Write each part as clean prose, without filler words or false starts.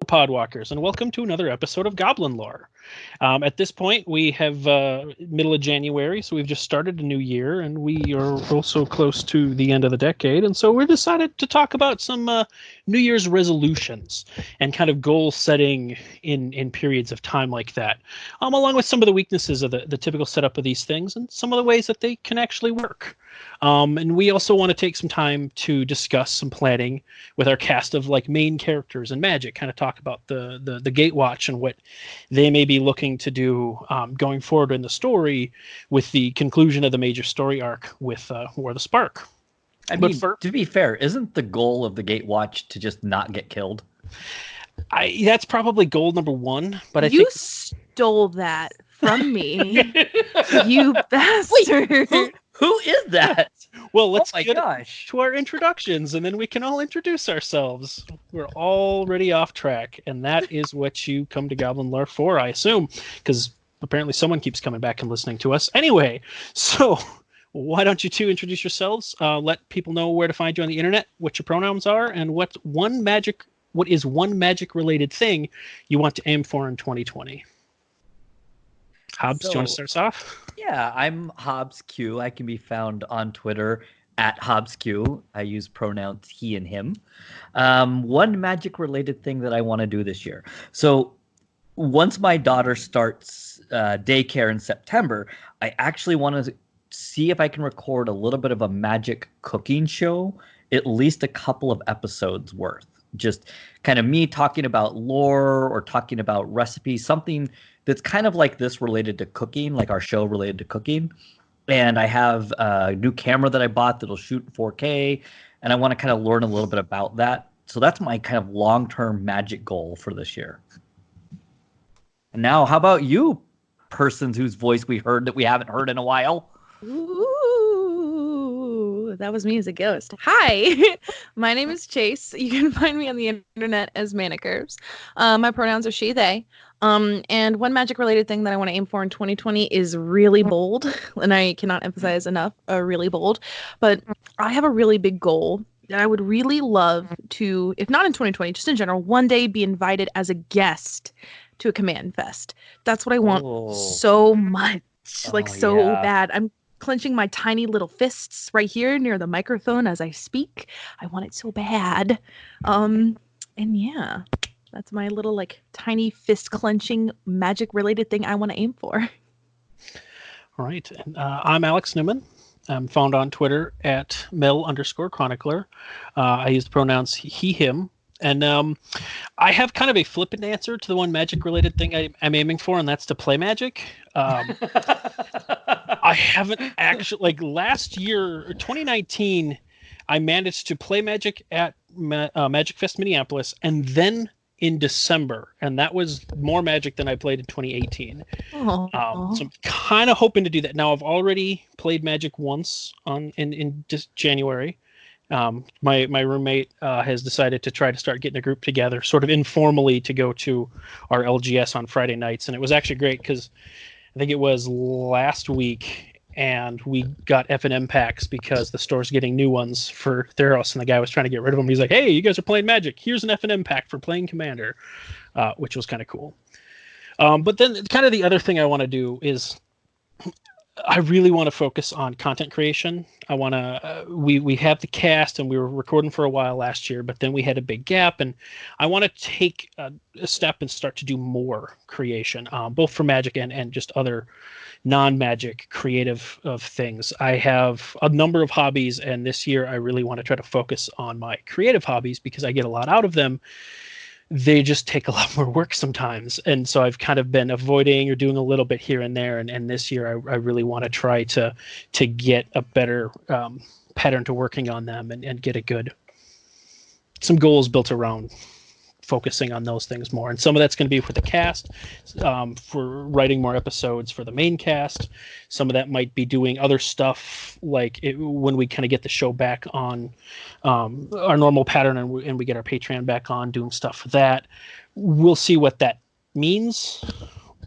Podwalkers, and welcome to another episode of Goblin Lore. At this point, we have middle of January, so we've just started a new year, and we are also close to the end of the decade, and so we decided to talk about some New Year's resolutions and kind of goal setting in periods of time like that, along with some of the weaknesses of the typical setup of these things and some of the ways that they can actually work. And we also want to take some time to discuss some planning with our cast of like main characters and magic, kind of talk about the Gatewatch and what they may be looking to do going forward in the story with the conclusion of the major story arc with War the Spark. To be fair, isn't the goal of the Gatewatch to just not get killed? That's probably goal number one, but I think you stole that from me, you bastard. Wait, who is that? Well, let's get to our introductions, and then we can all introduce ourselves. We're already off track, and that is what you come to Goblin Lore for, I assume, because apparently someone keeps coming back and listening to us. Anyway, so why don't you two introduce yourselves? Let people know where to find you on the internet, what your pronouns are, and what is one magic-related thing you want to aim for in 2020. Hobbs, do you want to start us off? Yeah, I'm Hobbs Q. I can be found on Twitter at Hobbs Q. I use pronouns he and him. One magic-related thing that I want to do this year. So once my daughter starts daycare in September, I actually want to see if I can record a little bit of a magic cooking show, at least a couple of episodes worth. Just kind of me talking about lore or talking about recipes, something that's kind of like this related to cooking, like our show related to cooking. And I have a new camera that I bought that'll shoot 4K, and I want to kind of learn a little bit about that. So that's my kind of long-term magic goal for this year. And now, how about you, persons whose voice we heard that we haven't heard in a while? Ooh, that was me as a ghost. Hi, my name is Chase. You can find me on the internet as Manicurves. My pronouns are she, they. And one magic-related thing that I want to aim for in 2020 is really bold, and I cannot emphasize enough, really bold. But I have a really big goal that I would really love to, if not in 2020, just in general, one day be invited as a guest to a Command Fest. That's what I want so much, bad. I'm clenching my tiny little fists right here near the microphone as I speak. I want it so bad. And yeah, that's my little like tiny fist clenching magic related thing I want to aim for. All right. And I'm Alex Newman. I'm found on Twitter at Mel_Chronicler. I use the pronouns he, him. And I have kind of a flippant answer to the one magic-related thing I'm aiming for, and that's to play magic. I haven't actually, like last year, 2019, I managed to play magic at Magic Fest Minneapolis, and then in December, and that was more magic than I played in 2018. So I'm kind of hoping to do that. Now, I've already played magic once in January. My roommate has decided to try to start getting a group together sort of informally to go to our LGS on Friday nights. And it was actually great because I think it was last week and we got F&M packs because the store's getting new ones for their house. And the guy was trying to get rid of them. He's like, hey, you guys are playing Magic. Here's an F&M pack for playing Commander, which was kind of cool. But then kind of the other thing I want to do is I really want to focus on content creation. I want to, we have the cast and we were recording for a while last year, but then we had a big gap, and I want to take a step and start to do more creation, both for Magic and just other non-Magic creative of things. I have a number of hobbies, and this year I really want to try to focus on my creative hobbies because I get a lot out of them. They just take a lot more work sometimes. And so I've kind of been avoiding or doing a little bit here and there. And this year I really want to try to get a better pattern to working on them and get some goals built around focusing on those things more. And some of that's going to be for the cast, for writing more episodes for the main cast. Some of that might be doing other stuff like when we kind of get the show back on our normal pattern and we get our Patreon back on, doing stuff for that. We'll see what that means,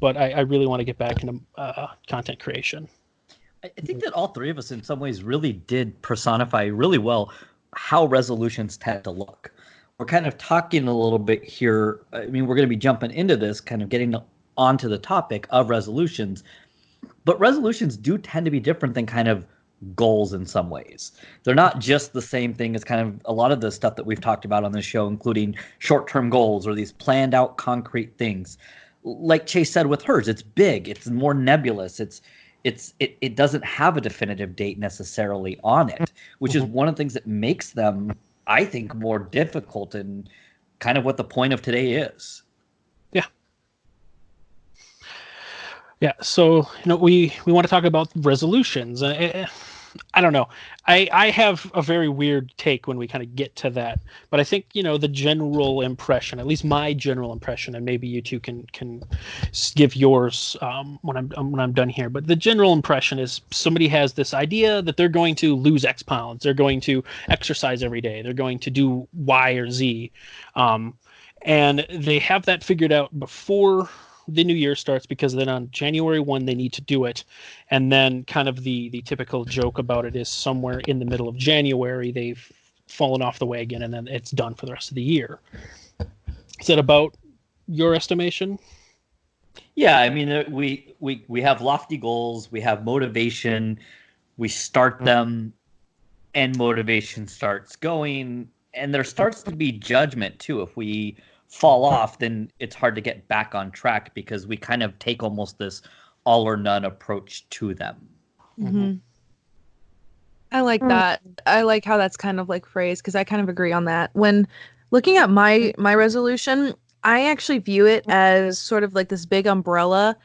but I really want to get back into content creation. I think that all three of us in some ways really did personify really well how resolutions tend to look. we're kind of talking a little bit here. I mean, we're going to be jumping into this, kind of getting onto the topic of resolutions. But resolutions do tend to be different than kind of goals in some ways. They're not just the same thing as kind of a lot of the stuff that we've talked about on this show, including short-term goals or these planned out concrete things. Like Chase said with hers, it's big, it's more nebulous, it doesn't have a definitive date necessarily on it, which is one of the things that makes them, I think, more difficult and kind of what the point of today is. Yeah. Yeah. So, we want to talk about resolutions. I don't know. I have a very weird take when we kind of get to that, but I think, the general impression, at least my general impression, and maybe you two can give yours when I'm done here. But the general impression is somebody has this idea that they're going to lose X pounds, they're going to exercise every day, they're going to do Y or Z, and they have that figured out before the new year starts, because then on January 1 they need to do it, and then kind of the typical joke about it is somewhere in the middle of January they've fallen off the wagon and then it's done for the rest of the year. Is that about your estimation? Yeah, I mean, we have lofty goals, we have motivation, we start them, and motivation starts going, and there starts to be judgment too. If we fall off, then it's hard to get back on track because we kind of take almost this all or none approach to them. Mm-hmm. I like that. I like how that's kind of like phrased, because I kind of agree on that. When looking at my resolution, I actually view it as sort of like this big umbrella,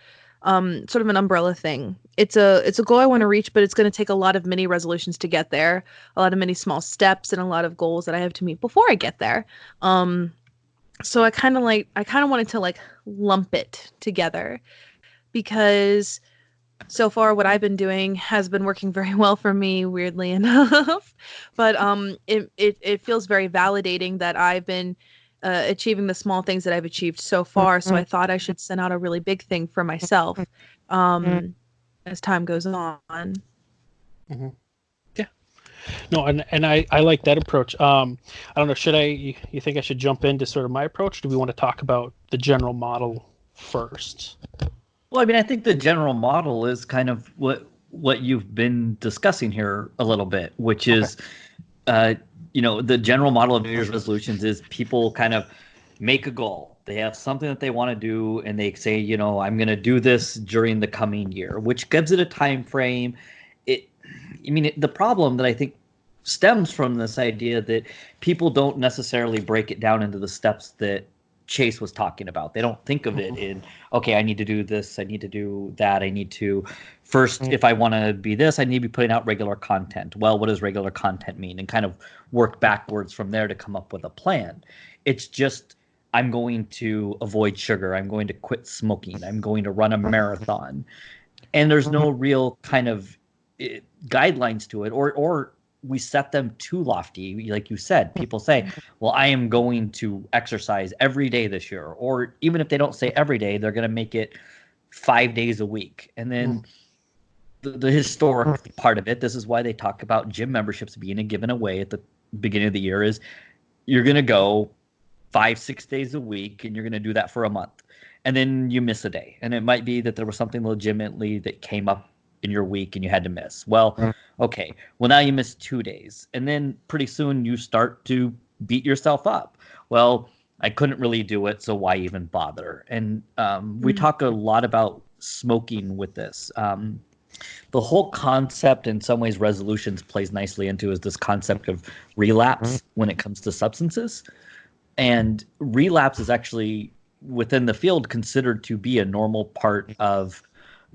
sort of an umbrella thing. It's a goal I want to reach, but it's going to take a lot of mini resolutions to get there, a lot of mini small steps, and a lot of goals that I have to meet before I get there. So I kind of wanted to like lump it together, because so far what I've been doing has been working very well for me, weirdly enough. But it feels very validating that I've been achieving the small things that I've achieved so far. So I thought I should send out a really big thing for myself as time goes on. Mm-hmm. No, and I like that approach. I don't know. You think I should jump into sort of my approach? Do we want to talk about the general model first? Well, I mean, I think the general model is kind of what you've been discussing here a little bit, which is, the general model of New Year's resolutions is people kind of make a goal. They have something that they want to do, and they say, I'm going to do this during the coming year, which gives it a time frame. The problem that I think stems from this idea that people don't necessarily break it down into the steps that Chase was talking about. They don't think of it in, okay, I need to do this, I need to do that, I need to first, if I want to be this, I need to be putting out regular content. Well, what does regular content mean? And kind of work backwards from there to come up with a plan. It's just, I'm going to avoid sugar, I'm going to quit smoking, I'm going to run a marathon. And there's no real kind of guidelines to it, or we set them too lofty. Like you said, people say, well, I am going to exercise every day this year, or even if they don't say every day, they're going to make it 5 days a week. And then the historic part of it, this is why they talk about gym memberships being given away at the beginning of the year, is you're going to go 5-6 days a week, and you're going to do that for a month, and then you miss a day, and it might be that there was something legitimately that came up in your week and you had to miss. Well, okay. Well, now you missed 2 days, and then pretty soon you start to beat yourself up. Well, I couldn't really do it, so why even bother? And we talk a lot about smoking with this. The whole concept, in some ways, resolutions plays nicely into, is this concept of relapse when it comes to substances. And relapse is actually, within the field, considered to be a normal part of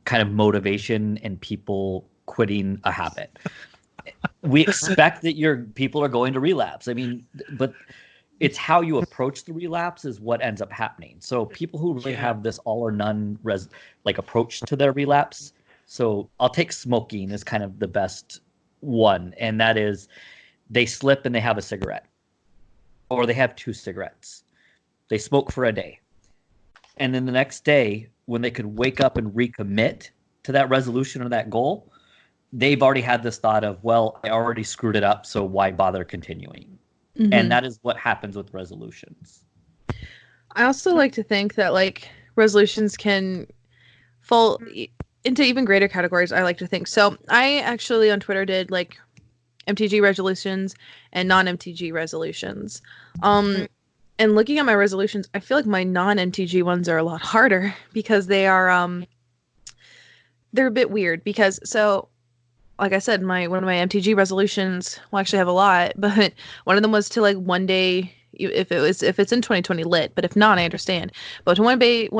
kind of motivation and people quitting a habit. We expect that people are going to relapse. I mean, but it's how you approach the relapse is what ends up happening. So people who really have this all or none approach to their relapse. So I'll take smoking as kind of the best one, and that is they slip and they have a cigarette, or they have 2 cigarettes. They smoke for a day, and then the next day, when they could wake up and recommit to that resolution or that goal, they've already had this thought of, well, I already screwed it up, so why bother continuing? And that is what happens with resolutions. I also like to think that like resolutions can fall into even greater categories. I like to think. So I actually on Twitter did like MTG resolutions and non-MTG resolutions. And looking at my resolutions, I feel like my non-MTG ones are a lot harder because they are they're a bit weird because so like I said, one of my MTG resolutions, well, actually I have a lot, but one of them was to like one day, if it's in 2020 lit, but if not, I understand. But to one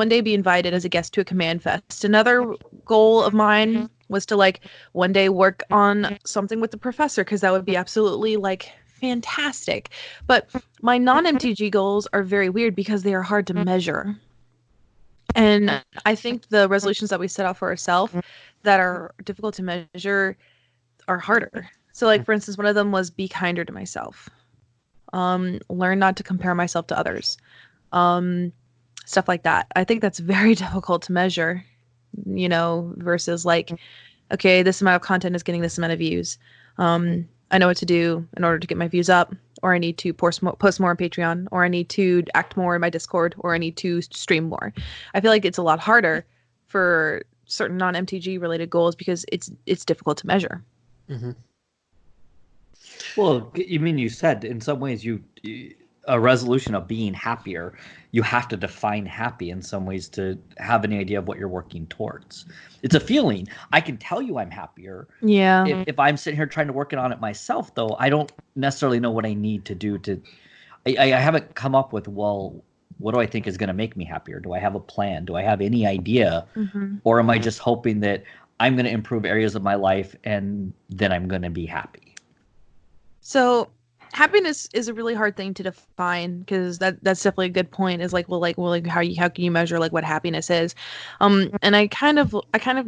day be invited as a guest to a command fest. Another goal of mine was to like one day work on something with the professor because that would be absolutely like fantastic. But my non-MTG goals are very weird because they are hard to measure. And I think the resolutions that we set out for ourselves that are difficult to measure are harder. So like, for instance, one of them was be kinder to myself. Learn not to compare myself to others. Stuff like that. I think that's very difficult to measure, versus like, okay, this amount of content is getting this amount of views. I know what to do in order to get my views up, or I need to post more on Patreon, or I need to act more in my Discord, or I need to stream more. I feel like it's a lot harder for certain non-MTG related goals because it's difficult to measure. Mm-hmm. Well, you said in some ways a resolution of being happier, you have to define happy in some ways to have any idea of what you're working towards. It's a feeling. I can tell you I'm happier. Yeah. If I'm sitting here trying to work it on it myself, though, I don't necessarily know what I need to do I haven't come up with, well, what do I think is going to make me happier? Do I have a plan? Do I have any idea? Mm-hmm. Or am I just hoping that I'm going to improve areas of my life and then I'm going to be happy? So happiness is a really hard thing to define because that's definitely a good point. Is like, how can you measure like what happiness is? And I kind of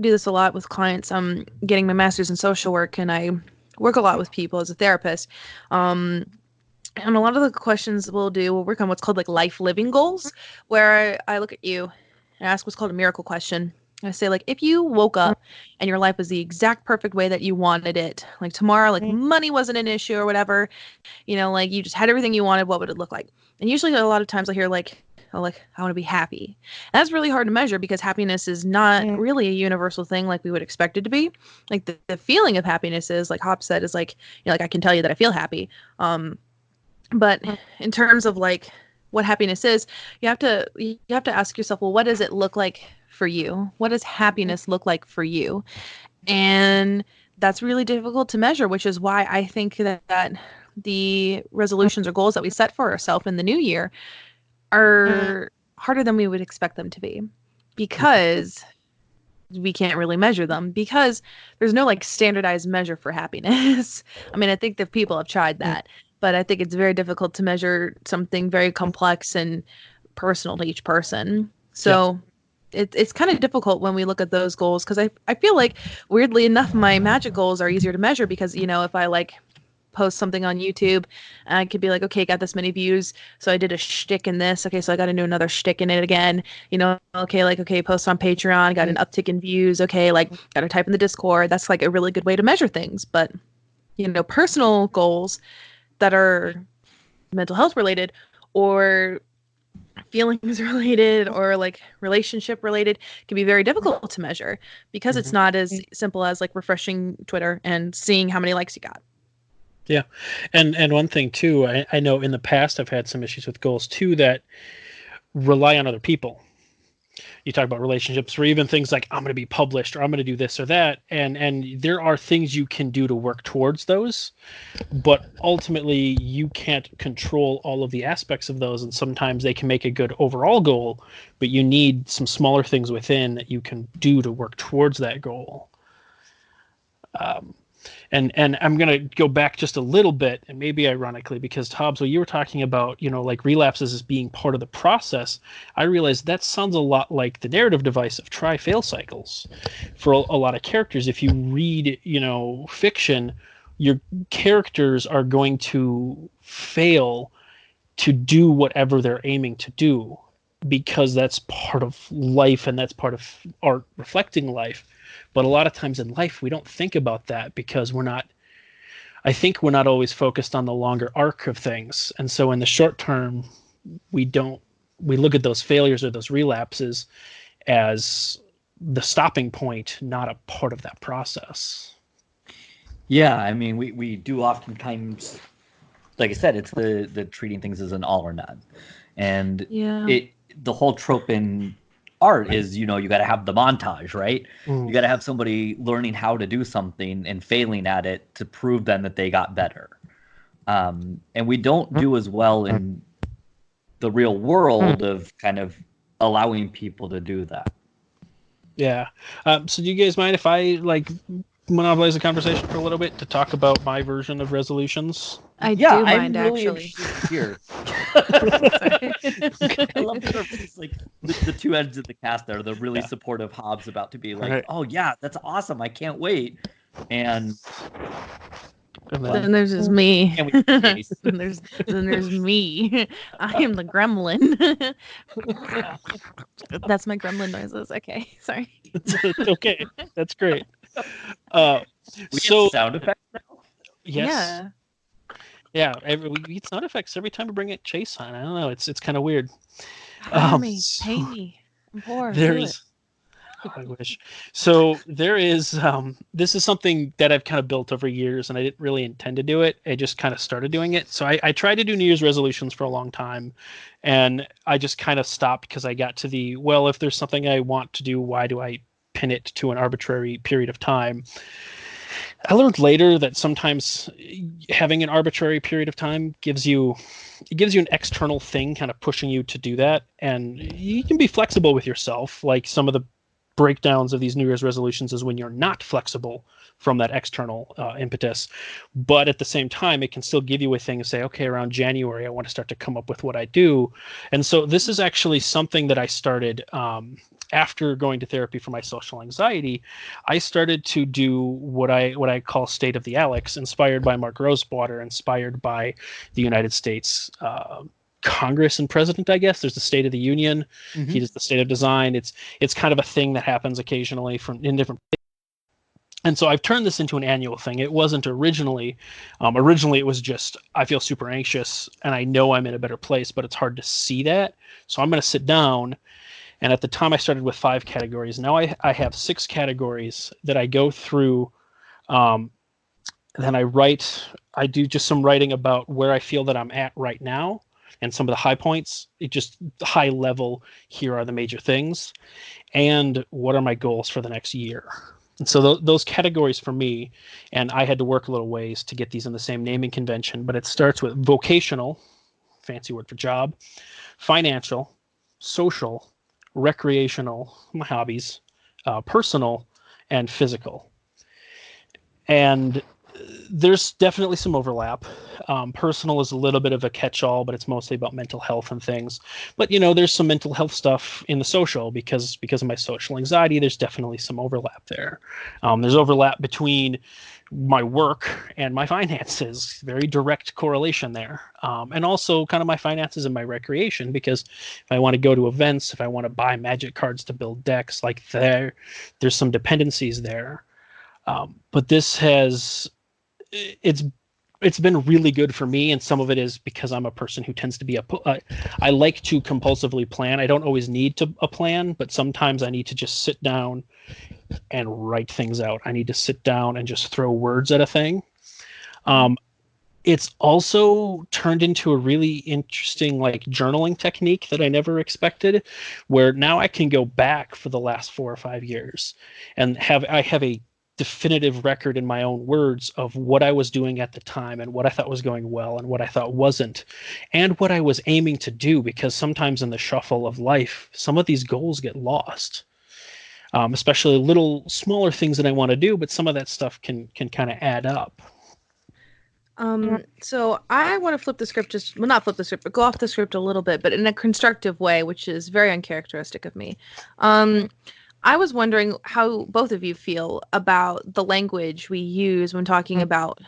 do this a lot with clients. I'm getting my master's in social work, and I work a lot with people as a therapist. And a lot of the questions we'll work on what's called like life living goals, where I look at you and ask what's called a miracle question. I say, like, if you woke up and your life was the exact perfect way that you wanted it, like tomorrow, like money wasn't an issue or whatever, like you just had everything you wanted, what would it look like? And usually a lot of times I hear I want to be happy. And that's really hard to measure because happiness is not really a universal thing like we would expect it to be. Like the feeling of happiness is, like Hop said, is like, like I can tell you that I feel happy. But in terms of like what happiness is, you have to ask yourself, well, what does it look like for you? What does happiness look like for you? And that's really difficult to measure, which is why I think that the resolutions or goals that we set for ourselves in the new year are harder than we would expect them to be, because we can't really measure them, because there's no like standardized measure for happiness. I mean, I think that people have tried that, but I think it's very difficult to measure something very complex and personal to each person. So it's kind of difficult when we look at those goals, because I feel like, weirdly enough, my magic goals are easier to measure because, if I like post something on YouTube, I could be like, okay, got this many views, so I did a shtick in this. Okay, so I got to do another shtick in it again. Okay, post on Patreon, got an uptick in views. Okay, like got to type in the Discord. That's like a really good way to measure things. But personal goals that are mental health related or feelings related or like relationship related can be very difficult to measure because it's not as simple as like refreshing Twitter and seeing how many likes you got. Yeah. And one thing too, I know in the past I've had some issues with goals too that rely on other people. You talk about relationships, or even things like I'm going to be published, or I'm going to do this or that. And there are things you can do to work towards those, but ultimately you can't control all of the aspects of those. And sometimes they can make a good overall goal, but you need some smaller things within that you can do to work towards that goal. And I'm going to go back just a little bit, and maybe ironically, because Hobbs, when you were talking about, like relapses as being part of the process, I realized that sounds a lot like the narrative device of try-fail cycles for a lot of characters. If you read, fiction, your characters are going to fail to do whatever they're aiming to do, because that's part of life and that's part of art reflecting life. But a lot of times in life, we don't think about that because we're not, I think we're not always focused on the longer arc of things. And so in the short term, we look at those failures or those relapses as the stopping point, not a part of that process. Yeah, I mean, we do oftentimes, like I said, it's the treating things as an all or none. And the whole trope in art is, you got to have the montage, right? You got to have somebody learning how to do something and failing at it to prove then that they got better. And we don't do as well in the real world of kind of allowing people to do that. Yeah. So do you guys mind if I monopolize the conversation for a little bit to talk about my version of resolutions? I do mind, I'm really actually. interested here. I love the two ends of the cast there, the really supportive Hobbs about to be like, right. Oh yeah, that's awesome, I can't wait. And then there's just me. then there's me. I am the gremlin. That's my gremlin noises. Okay, sorry. Okay, that's great. We get sound effects now? Yes. Yeah. We get sound effects every time we bring it Chase on. I don't know. It's kind of weird. Pay me. I'm poor. I wish. So there is. This is something that I've kind of built over years, and I didn't really intend to do it. I just kind of started doing it. So I tried to do New Year's resolutions for a long time, and I just kind of stopped because I got to if there's something I want to do, why do I pin it to an arbitrary period of time? I learned later that sometimes having an arbitrary period of time gives you an external thing kind of pushing you to do that, and you can be flexible with yourself. Like some of the breakdowns of these New Year's resolutions is when you're not flexible from that external impetus, but at the same time it can still give you a thing to say, okay, around January I want to start to come up with what I do. And so this is actually something that I started after going to therapy for my social anxiety. I started to do what I call State of the Alex, inspired by Mark Rosewater, inspired by the United States Congress and president, I guess. There's the State of the Union. Mm-hmm. He does the State of Design. It's kind of a thing that happens occasionally in different places. And so I've turned this into an annual thing. It wasn't originally. Originally, it was just, I feel super anxious and I know I'm in a better place, but it's hard to see that. So I'm going to sit down. And at the time, I started with 5 categories. Now I have 6 categories that I go through. Then I do just some writing about where I feel that I'm at right now and some of the high points. It just high level, here are the major things. And what are my goals for the next year? And so those categories for me, and I had to work a little ways to get these in the same naming convention, but it starts with vocational, fancy word for job, financial, social, recreational, my hobbies, personal, and physical. And there's definitely some overlap. Personal is a little bit of a catch-all, but it's mostly about mental health and things. But there's some mental health stuff in the social because of my social anxiety. There's definitely some overlap there. There's overlap between my work and my finances, very direct correlation there. And also kind of my finances and my recreation, because if I want to go to events, if I want to buy magic cards to build decks, there's some dependencies there. But this it's been really good for me, and some of it is because I'm a person who tends to be I like to compulsively plan. I don't always need a plan, but sometimes I need to just sit down and write things out. I need to sit down and just throw words at a thing. It's also turned into a really interesting journaling technique that I never expected, where now I can go back for the last 4 or 5 years and I have a definitive record in my own words of what I was doing at the time and what I thought was going well and what I thought wasn't, and what I was aiming to do, because sometimes in the shuffle of life, some of these goals get lost. Especially little smaller things that I want to do, but some of that stuff can kind of add up. So I want to flip the script, not flip the script, but go off the script a little bit, but in a constructive way, which is very uncharacteristic of me. I was wondering how both of you feel about the language we use when talking about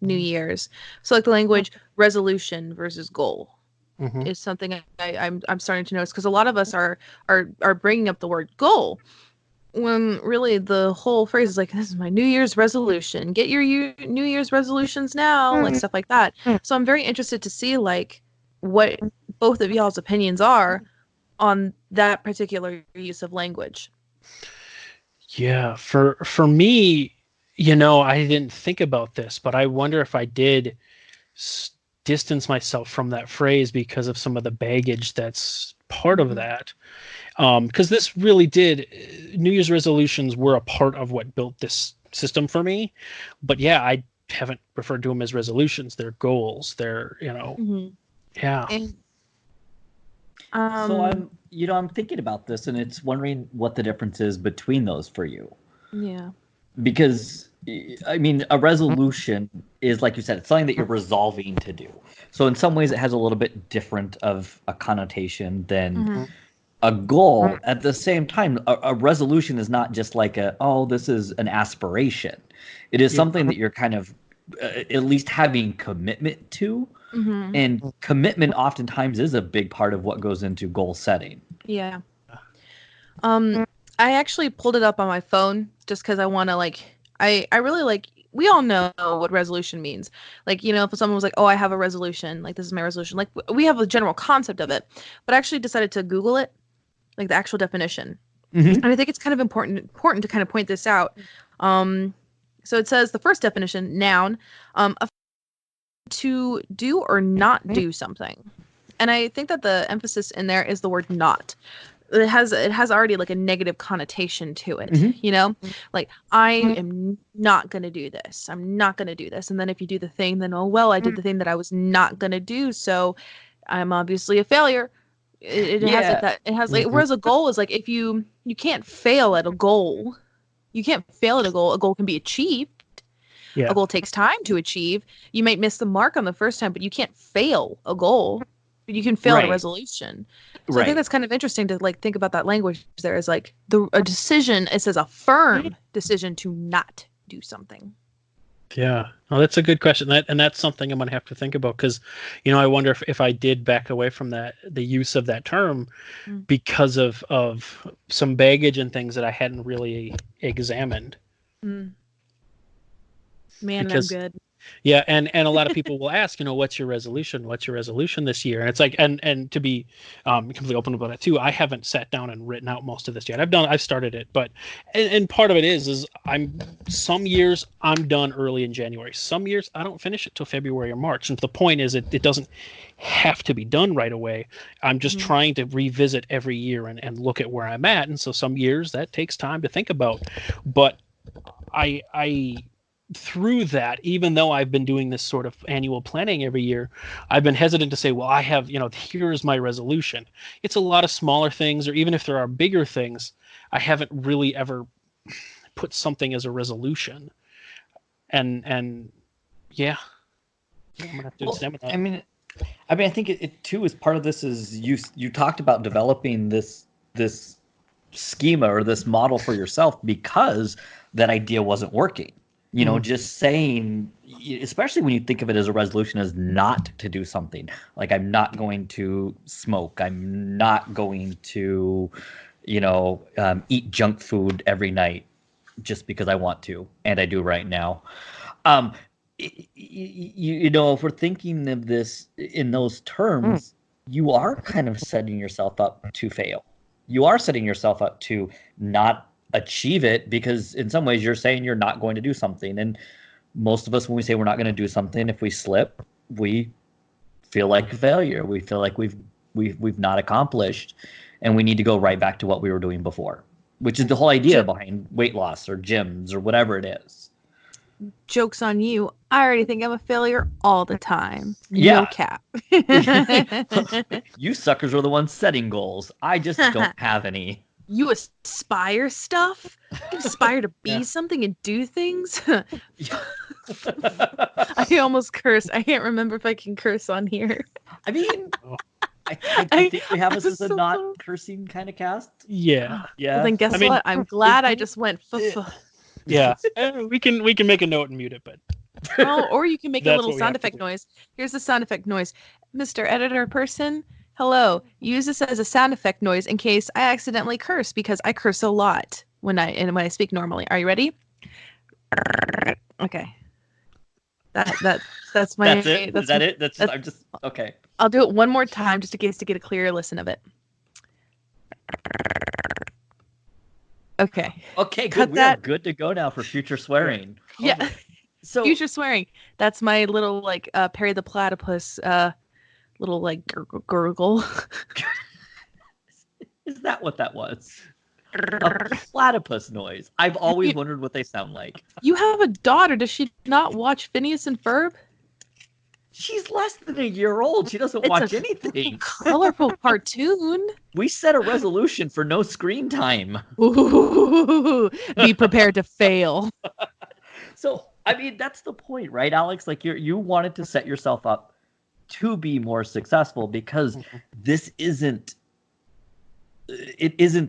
New Year's. So the language resolution versus goal is something I'm starting to notice, because a lot of us are bringing up the word goal. when really the whole phrase is like, this is my New Year's resolution. Get your New Year's resolutions now, like stuff like that. So I'm very interested to see like what both of y'all's opinions are on that particular use of language. Yeah, for me, I didn't think about this, but I wonder if I did distance myself from that phrase because of some of the baggage that's part of that. Because this really did, New Year's resolutions were a part of what built this system for me. But yeah, I haven't referred to them as resolutions. They're goals. They're, yeah. And, so I'm thinking about this, and it's wondering what the difference is between those for you. Yeah. Because, I mean, a resolution is, like you said, it's something that you're resolving to do. So in some ways it has a little bit different of a connotation than a goal. At the same time, a resolution is not just like this is an aspiration. It is something that you're kind of at least having commitment to. And commitment oftentimes is a big part of what goes into goal setting. Yeah. I actually pulled it up on my phone just because I want to I really we all know what resolution means. Like, if someone was like, oh, I have a resolution, like this is my resolution. Like we have a general concept of it, but I actually decided to Google it, like the actual definition. And I think it's kind of important to kind of point this out. So it says the first definition, noun, to do or not do something. And I think that the emphasis in there is the word not. It has already like a negative connotation to it, like I am not going to do this. I'm not going to do this. And then if you do the thing, then, oh, well, I did the thing that I was not going to do. So I'm obviously a failure. It has like that. It has like, whereas a goal is like, if you can't fail at a goal, you can't fail at a goal. A goal can be achieved. Yeah. A goal takes time to achieve. You might miss the mark on the first time, but you can't fail a goal. But you can fail at a resolution. So I think that's kind of interesting to like think about that language. There is like a decision. It says a firm decision to not do something. Yeah, well, that's a good question. And that's something I'm going to have to think about because, I wonder if I did back away from the use of that term because of some baggage and things that I hadn't really examined. Man, because, I'm good. Yeah, and a lot of people will ask, what's your resolution? What's your resolution this year? And it's like, and to be completely open about it too, I haven't sat down and written out most of this yet. I've started it, but and part of it is some years I'm done early in January. Some years I don't finish it till February or March. And the point is, it doesn't have to be done right away. I'm just trying to revisit every year and look at where I'm at. And so some years that takes time to think about, but I through that, even though I've been doing this sort of annual planning every year, I've been hesitant to say, well, I have, here's my resolution. It's a lot of smaller things, or even if there are bigger things, I haven't really ever put something as a resolution. And yeah, I'm gonna have to examine that. I mean, I think it too is part of this is you talked about developing this schema or this model for yourself because that idea wasn't working. Just saying, especially when you think of it as a resolution as not to do something, like I'm not going to smoke, I'm not going to, eat junk food every night just because I want to, and I do right now. If we're thinking of this in those terms, you are kind of setting yourself up to fail. You are setting yourself up to not achieve it because in some ways you're saying you're not going to do something. And most of us, when we say we're not going to do something, if we slip, we feel like a failure. We feel like we've not accomplished, and we need to go right back to what we were doing before, which is the whole idea behind weight loss or gyms or whatever it is. Joke's on you. I already think I'm a failure all the time. No cap. You suckers are the ones setting goals. I just don't have any. You aspire stuff? You aspire to be something and do things? I almost cursed. I can't remember if I can curse on here. I mean, I think we have this as a not cursing kind of cast. Yeah. Well, then guess what? I'm glad I just went. Yeah. We can make a note and mute it, but. Oh, or you can make a little sound effect noise. Here's the sound effect noise. Mr. Editor person. Hello, use this as a sound effect noise in case I accidentally curse because I curse a lot. when I speak normally. Are you ready? Okay. That's my. That's it. Is that it? I'm just okay. I'll do it one more time just in case to get a clearer listen of it. Okay. Okay, good. We are good to go now for future swearing. Yeah. Okay. So future swearing. That's my little like Perry the Platypus little like gurgle. Is that what that was? A platypus noise. I've always wondered what they sound like. You have a daughter. Does she not watch Phineas and Ferb? She's less than a year old. She doesn't watch anything. Colorful cartoon. We set a resolution for no screen time. Ooh, be prepared to fail. So, I mean, that's the point, right, Alex? Like you wanted to set yourself up to be more successful because this isn't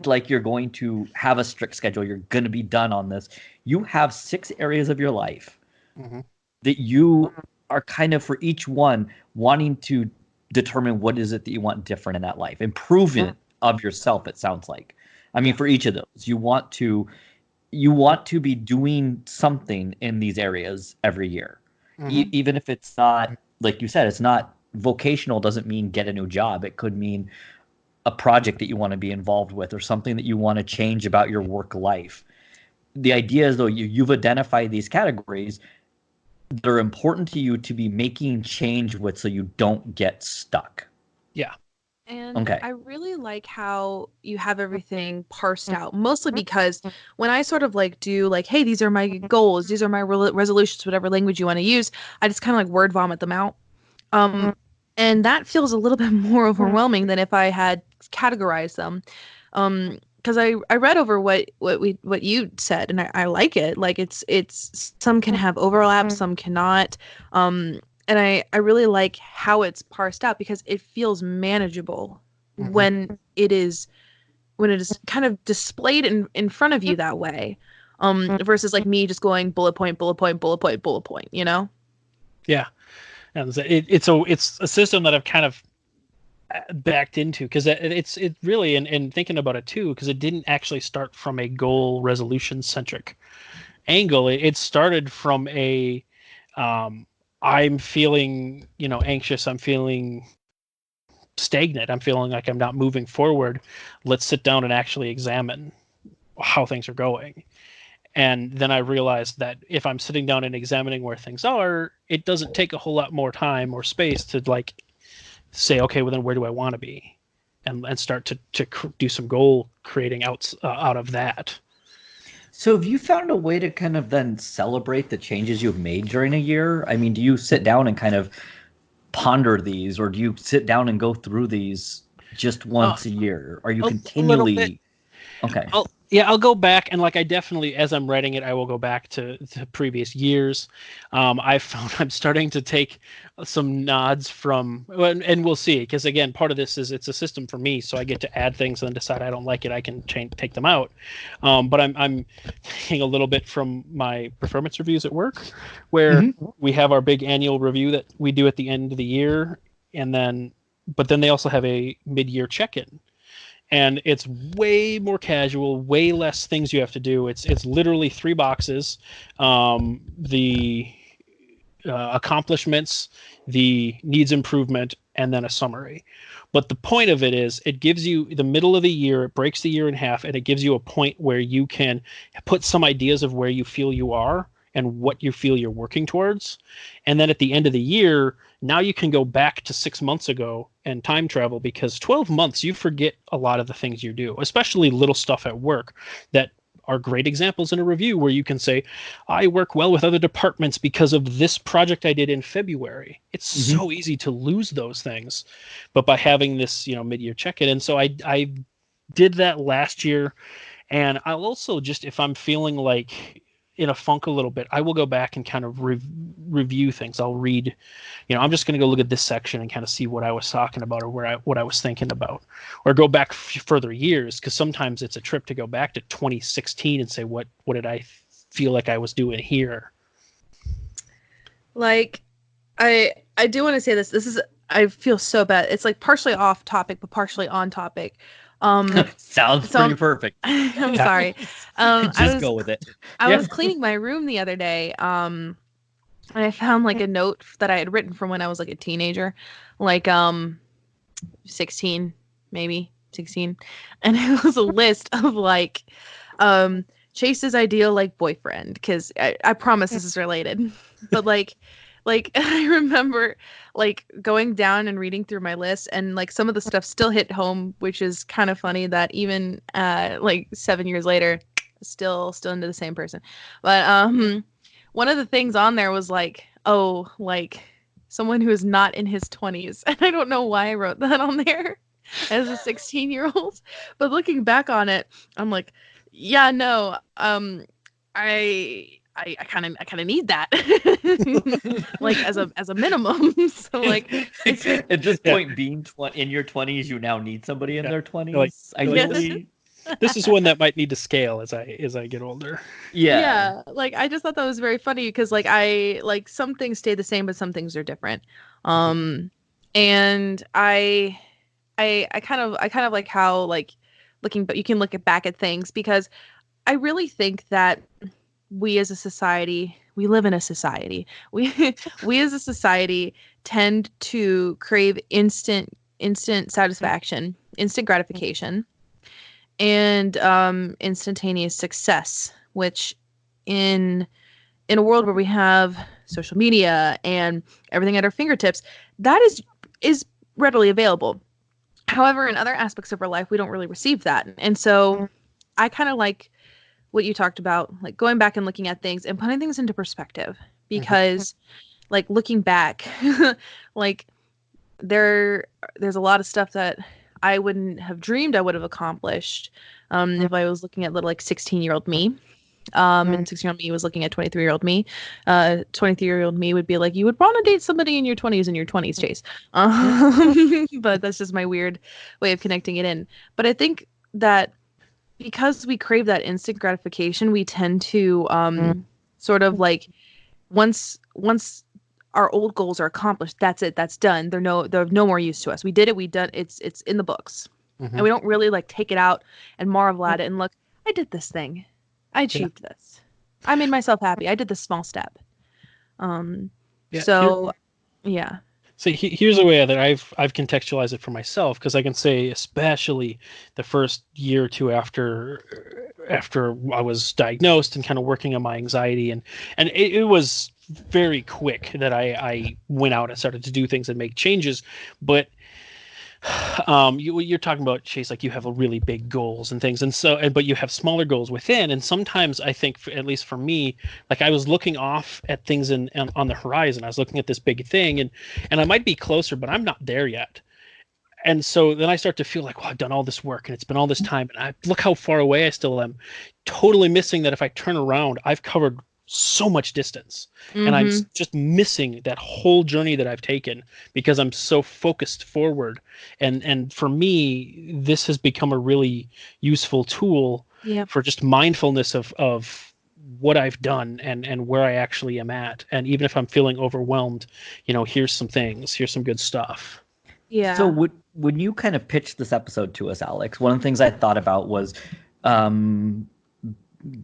like you're going to have a strict schedule. You're going to be done on this. You have 6 areas of your life that you are kind of for each one wanting to determine what is it that you want different in that life. Improvement of yourself, it sounds like. I mean, for each of those, you want to be doing something in these areas every year. Even if it's not, like you said, it's not vocational, doesn't mean get a new job. It could mean a project that you want to be involved with or something that you want to change about your work life. The idea is, though, you've identified these categories that are important to you to be making change with so you don't get stuck. Yeah. And okay. I really like how you have everything parsed out, mostly because when I sort of like do like, hey, these are my goals, these are my resolutions, whatever language you want to use, I just kind of like word vomit them out. And that feels a little bit more overwhelming than if I had categorized them. Because I read over what you said, and I like it. Like it's some can have overlap, some cannot. And I really like how it's parsed out because it feels manageable when it is kind of displayed in front of you that way. Versus like me just going bullet point, bullet point, bullet point, bullet point, you know? Yeah. And it's a system that I've kind of backed into because it's really and thinking about it too, because it didn't actually start from a goal resolution centric angle. It started from a I'm feeling anxious, I'm feeling stagnant, I'm feeling like I'm not moving forward. Let's sit down and actually examine how things are going. And then I realized that if I'm sitting down and examining where things are, it doesn't take a whole lot more time or space to like say, okay, well then where do I want to be, and start to do some goal creating out of that. So have you found a way to kind of then celebrate the changes you've made during a year? I mean, do you sit down and kind of ponder these, or do you sit down and go through these just once a year? Are you continually? Okay. I'll go back and like I definitely, as I'm writing it, I will go back to previous years. I found I'm starting to take some nods from, and we'll see, because again, part of this is it's a system for me, so I get to add things and then decide I don't like it, I can take them out. But I'm taking a little bit from my performance reviews at work, where we have our big annual review that we do at the end of the year, but then they also have a mid-year check-in. And it's way more casual, way less things you have to do. It's literally 3 boxes, the accomplishments, the needs improvement, and then a summary. But the point of it is it gives you the middle of the year, it breaks the year in half, and it gives you a point where you can put some ideas of where you feel you are and what you feel you're working towards. And then at the end of the year, now you can go back to 6 months ago and time travel, because 12 months, you forget a lot of the things you do, especially little stuff at work that are great examples in a review where you can say, I work well with other departments because of this project I did in February. It's so easy to lose those things. But by having this, mid-year check-in. And so I did that last year. And I'll also just, if I'm feeling like in a funk a little bit, I will go back and kind of review things. I'll read, I'm just going to go look at this section and kind of see what I was talking about or what I was thinking about, or go back further years. Cause sometimes it's a trip to go back to 2016 and say, what did I feel like I was doing here? Like, I do want to say this is, I feel so bad. It's like partially off topic, but partially on topic. Sounds So pretty perfect. I'm sorry. Just go with it. I was cleaning my room the other day, and I found like a note that I had written from when I was like a teenager, like 16, maybe 16, and it was a list of like Chase's ideal like boyfriend, because I promise this is related, but like I remember like going down and reading through my list, and like some of the stuff still hit home, which is kind of funny that even like 7 years later, still into the same person. But one of the things on there was like, oh, like someone who is not in his 20s, and I don't know why I wrote that on there as a 16-year-old, but looking back on it, I'm like, yeah, no, I kind of need that, like as a minimum. So like, at this point, being in your 20s, you now need somebody in their 20s. Ideally, this is one that might need to scale as I get older. Yeah, like I just thought that was very funny, because like some things stay the same, but some things are different. And I kind of like how like but you can look back at things, because I really think that we as a society, we live in a society. We as a society tend to crave instant satisfaction, instant gratification, and instantaneous success, which in a world where we have social media and everything at our fingertips, that is readily available. However, in other aspects of our life, we don't really receive that. And so I kind of like what you talked about, like going back and looking at things and putting things into perspective, because like looking back, like there's a lot of stuff that I wouldn't have dreamed I would have accomplished if I was looking at little like 16-year-old me. And 16-year-old me was looking at 23-year-old me. 23-year-old me would be like, you would want to date somebody in your 20s, Chase. But that's just my weird way of connecting it in. But I think that because we crave that instant gratification, we tend to sort of like once our old goals are accomplished, that's it, that's done. They're of no more use to us. We did it, we done it's in the books. And we don't really like take it out and marvel at it and look, I did this thing. I achieved this. I made myself happy. I did this small step. So here's a way that I've contextualized it for myself, because I can say, especially the first year or two after I was diagnosed and kind of working on my anxiety, and it was very quick that I went out and started to do things and make changes. But you're talking about, Chase, like you have a really big goals and things, but you have smaller goals within, and sometimes I think, at least for me, like I was looking off at things on the horizon. I was looking at this big thing, and I might be closer, but I'm not there yet. And so then I start to feel like, well, I've done all this work and it's been all this time, and look how far away I still am, totally missing that if I turn around, I've covered so much distance, and I'm just missing that whole journey that I've taken because I'm so focused forward. And for me, this has become a really useful tool for just mindfulness of what I've done and where I actually am at. And even if I'm feeling overwhelmed, here's some good stuff. Yeah. So when you kind of pitched this episode to us, Alex, one of the things I thought about was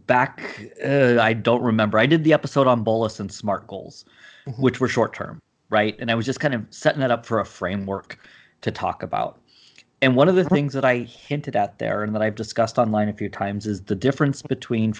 back, I don't remember. I did the episode on bolus and SMART goals, which were short term, right? And I was just kind of setting that up for a framework to talk about. And one of the things that I hinted at there and that I've discussed online a few times is the difference between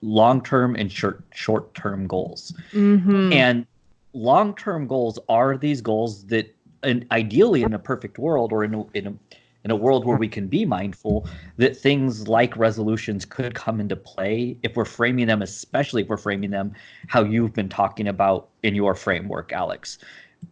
long-term and short-term goals. And long-term goals are these goals that, and ideally in a perfect world, or in a world where we can be mindful, that things like resolutions could come into play if we're framing them, especially if we're framing them how you've been talking about in your framework, Alex.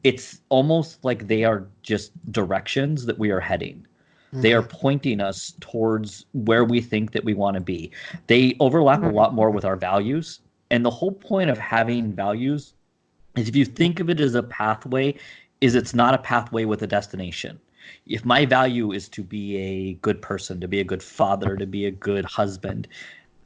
It's almost like they are just directions that we are heading. They are pointing us towards where we think that we want to be. They overlap a lot more with our values. And the whole point of having values is, if you think of it as a pathway, it's not a pathway with a destination. If my value is to be a good person, to be a good father, to be a good husband,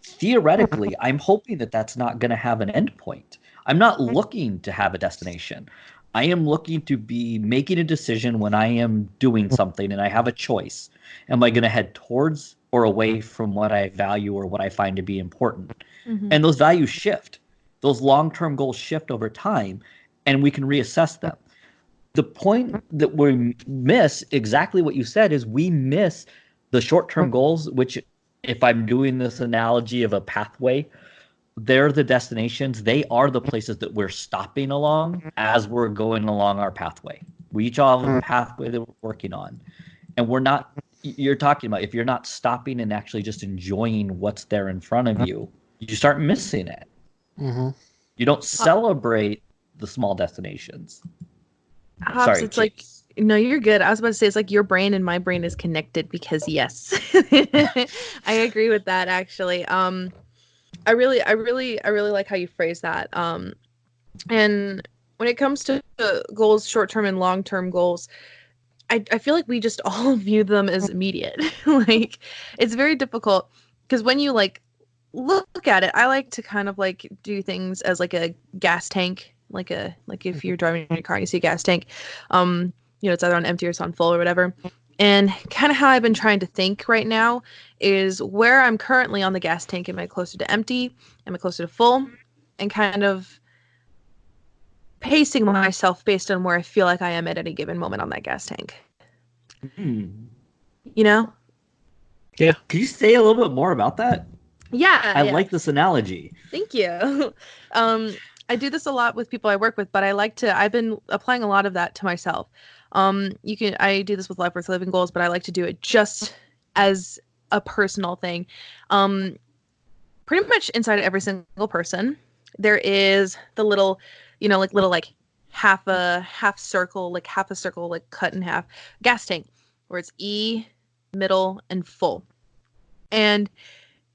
theoretically, I'm hoping that that's not going to have an end point. I'm not looking to have a destination. I am looking to be making a decision when I am doing something and I have a choice. Am I going to head towards or away from what I value or what I find to be important? Mm-hmm. And those values shift. Those long-term goals shift over time, and we can reassess them. The point that we miss, exactly what you said, is we miss the short-term goals, which, if I'm doing this analogy of a pathway, they're the destinations. They are the places that we're stopping along as we're going along our pathway. We each all have a pathway that we're working on. And we're not, you're talking about, if you're not stopping and actually just enjoying what's there in front of you, you start missing it. Mm-hmm. You don't celebrate the small destinations. Hobbs, Sorry, it's like, no, you're good. I was about to say, it's like your brain and my brain is connected because yes, I agree with that actually. I really like how you phrase that. And when it comes to goals, short-term and long-term goals, I feel like we just all view them as immediate. Like, it's very difficult because when you like look at it, I like to kind of like do things as like a gas tank, like if you're driving in your car and you see a gas tank, it's either on empty or it's on full or whatever. And kind of how I've been trying to think right now is where I'm currently on the gas tank. Am I closer to empty? Am I closer to full? And kind of pacing myself based on where I feel like I am at any given moment on that gas tank. You know? Yeah. Can you say a little bit more about that? Yeah. I like this analogy. Thank you. I do this a lot with people I work with, but I've been applying a lot of that to myself. I do this with Life Worth Living goals, but I like to do it just as a personal thing. Pretty much inside of every single person, there is the little, half a circle, like cut in half gas tank where it's E, middle, and full. And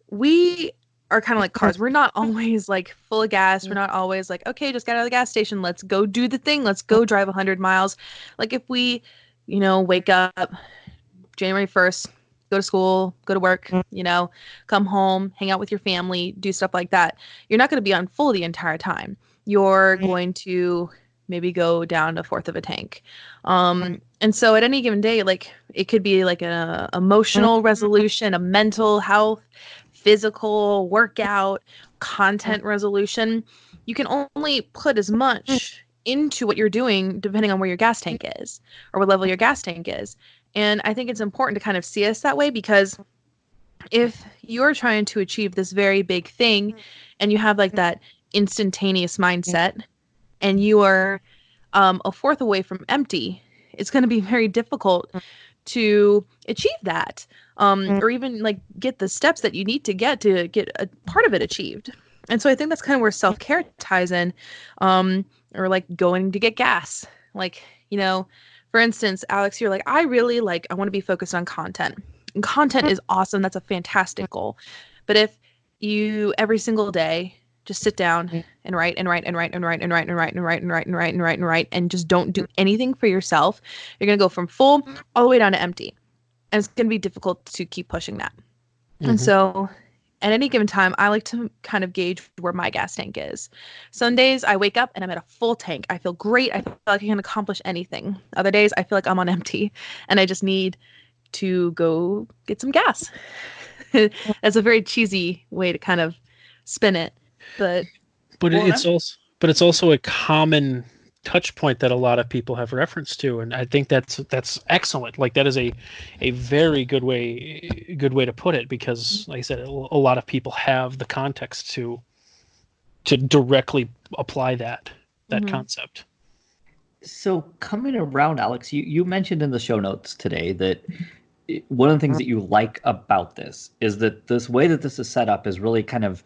we are kind of like cars. We're not always like full of gas. We're not always like, okay, just got out of the gas station. Let's go do the thing. Let's go drive 100 miles. Like if we, wake up January 1st, go to school, go to work, come home, hang out with your family, do stuff like that. You're not going to be on full the entire time. You're going to maybe go down a fourth of a tank. And so at any given day, like it could be like an emotional resolution, a mental health, physical workout, content resolution. You can only put as much into what you're doing depending on where your gas tank is or what level your gas tank is. And I think it's important to kind of see us that way, because if you're trying to achieve this very big thing and you have like that instantaneous mindset and you are a fourth away from empty, it's going to be very difficult to achieve that, or even like get the steps that you need to get a part of it achieved. And so I think that's kind of where self-care ties in, or like going to get gas. Like, for instance, Alex, you're like, I want to be focused on content. And content is awesome. That's a fantastic goal. But if you every single day just sit down and write and just don't do anything for yourself, you're going to go from full all the way down to empty. And it's going to be difficult to keep pushing that. Mm-hmm. And so at any given time, I like to kind of gauge where my gas tank is. Some days I wake up and I'm at a full tank. I feel great. I feel like I can accomplish anything. Other days I feel like I'm on empty and I just need to go get some gas. That's a very cheesy way to kind of spin it. But it's also a common touch point that a lot of people have reference to, and I think that's excellent. Like that is a very good way to put it, because like I said, a lot of people have the context to directly apply that concept. So coming around, Alex, you mentioned in the show notes today that one of the things that you like about this is that this way that this is set up is really kind of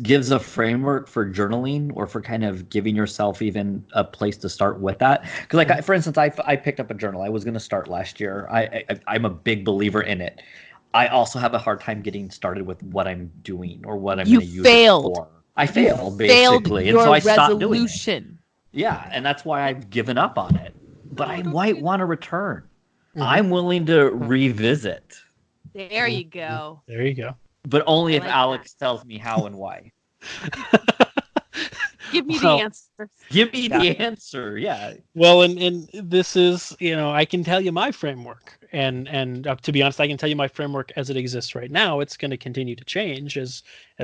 gives a framework for journaling, or for kind of giving yourself even a place to start with that. Because like, for instance, I picked up a journal. I was going to start last year. I'm a big believer in it. I also have a hard time getting started with what I'm doing or what I'm going to use it for. I failed, basically. And so I stopped doing it. Yeah, and that's why I've given up on it. But I might want to return. Mm-hmm. I'm willing to revisit. There you go. There you go. But only if Alex tells me how and why. Give me Well, the answer. Give me the answer. Yeah. Well, and this is, I can tell you my framework, and to be honest, I can tell you my framework as it exists right now. It's going to continue to change as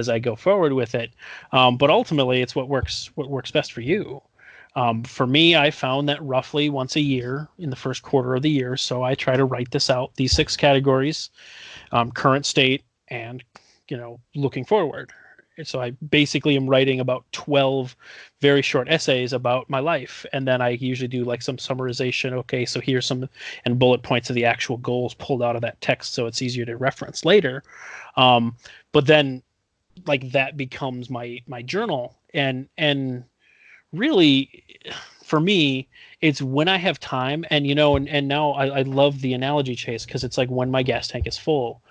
I go forward with it, but ultimately, it's what works best for you. For me, I found that roughly once a year in the first quarter of the year, so I try to write this out, these 6 categories, current state, and looking forward. So I basically am writing about 12 very short essays about my life, and then I usually do like some summarization. Okay, so here's some and bullet points of the actual goals pulled out of that text, so it's easier to reference later. But then, like, that becomes my journal, and really, for me, it's when I have time, and and now I love the analogy, Chase, because it's like when my gas tank is full.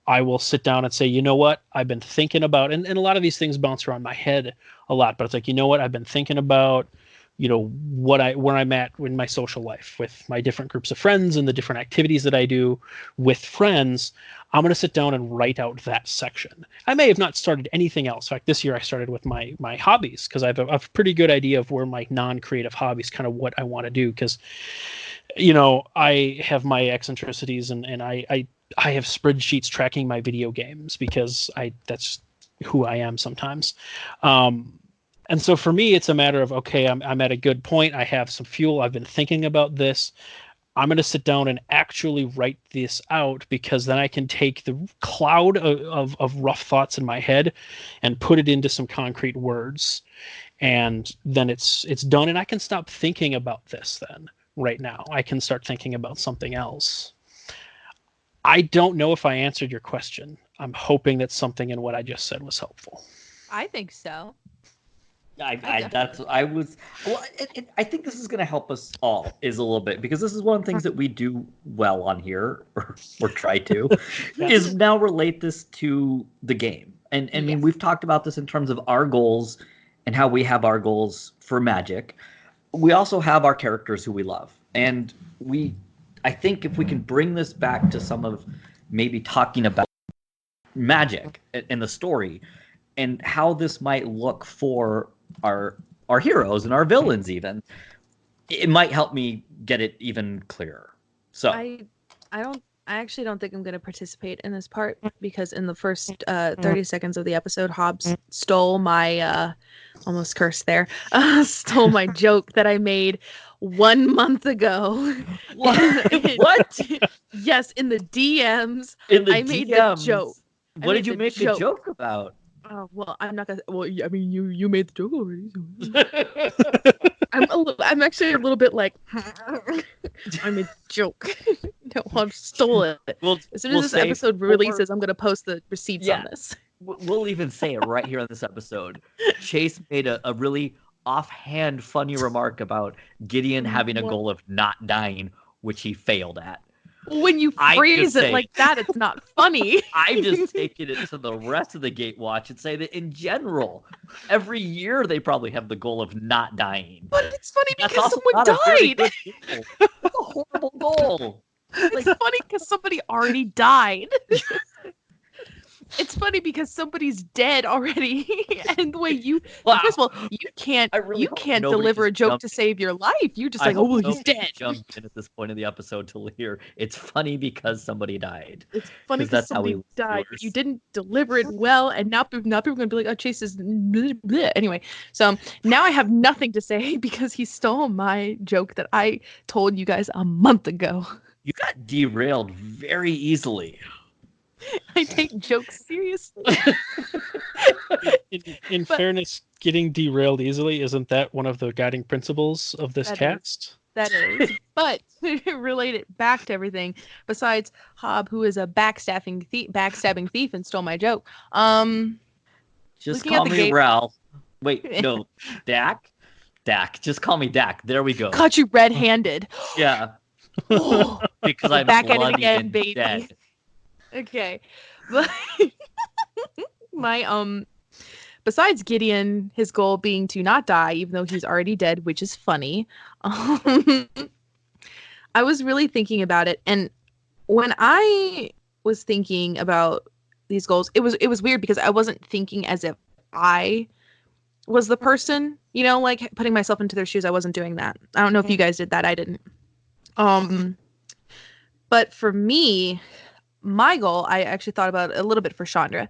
I will sit down and say, you know what, I've been thinking about, and a lot of these things bounce around my head a lot, but it's like, you know what, I've been thinking about, where I'm at in my social life with my different groups of friends and the different activities that I do with friends. I'm going to sit down and write out that section. I may have not started anything else. In fact, this year I started with my hobbies, because I have a pretty good idea of where my non-creative hobbies, kind of what I want to do, because, I have my eccentricities, and I have spreadsheets tracking my video games, because that's who I am sometimes. And so for me, it's a matter of, okay, I'm at a good point. I have some fuel. I've been thinking about this. I'm going to sit down and actually write this out, because then I can take the cloud of rough thoughts in my head and put it into some concrete words. And then it's done, and I can stop thinking about this then. Right now, I can start thinking about something else. I don't know if I answered your question. I'm hoping that something in what I just said was helpful. I think so. I think this is going to help us all is a little bit, because this is one of the things that we do well on here, or try to, is now relate this to the game. And I mean, we've talked about this in terms of our goals and how we have our goals for Magic. We also have our characters who we love. And I think if we can bring this back to some of maybe talking about Magic and the story, and how this might look for our heroes and our villains, even, it might help me get it even clearer. So I actually don't think I'm going to participate in this part, because in the first 30 seconds of the episode, Hobbs stole my almost cursed there, stole my joke that I made 1 month ago. What? Yes, in the DMs. I made the joke. What did you make the joke about? Oh, well, I'm not gonna. Well, I mean, you made the joke already. So. I'm actually a little bit like, I made the joke. No, I stole it. As soon as this episode releases, I'm gonna post the receipts on this. We'll even say it right here on this episode. Chase made a really offhand, funny remark about Gideon having a goal of not dying, which he failed at. When you phrase it like that, it's not funny. I'm just taking it to the rest of the Gatewatch and say that in general, every year they probably have the goal of not dying. But it's funny because someone died. That's a horrible goal. It's funny because somebody already died. It's funny because somebody's dead already, and the way first of all, you can't deliver a joke to save your life. You're just like, oh, well, he's dead. Jumped in at this point of the episode to hear it's funny because somebody died. It's funny because somebody died. You didn't deliver it well, and now people are gonna be like, oh, Chase is bleh, bleh. Anyway. So now I have nothing to say because he stole my joke that I told you guys a month ago. You got derailed very easily. I take jokes seriously. In fairness, getting derailed easily, isn't that one of the guiding principles of this cast? That is. But relate it back to everything besides Hob, who is a backstabbing thief and stole my joke. Just call me Ralph. Wait, no, Dak? Dak. Just call me Dak. There we go. Caught you red-handed. Yeah. Because I'm back at it bloody again, and baby. dead. Okay. But my besides Gideon, his goal being to not die, even though he's already dead, which is funny. I was really thinking about it, and when I was thinking about these goals, it was weird because I wasn't thinking as if I was the person, you know, like putting myself into their shoes. I wasn't doing that. I don't know if you guys did that. I didn't. But for me, my goal, I actually thought about it a little bit for Chandra,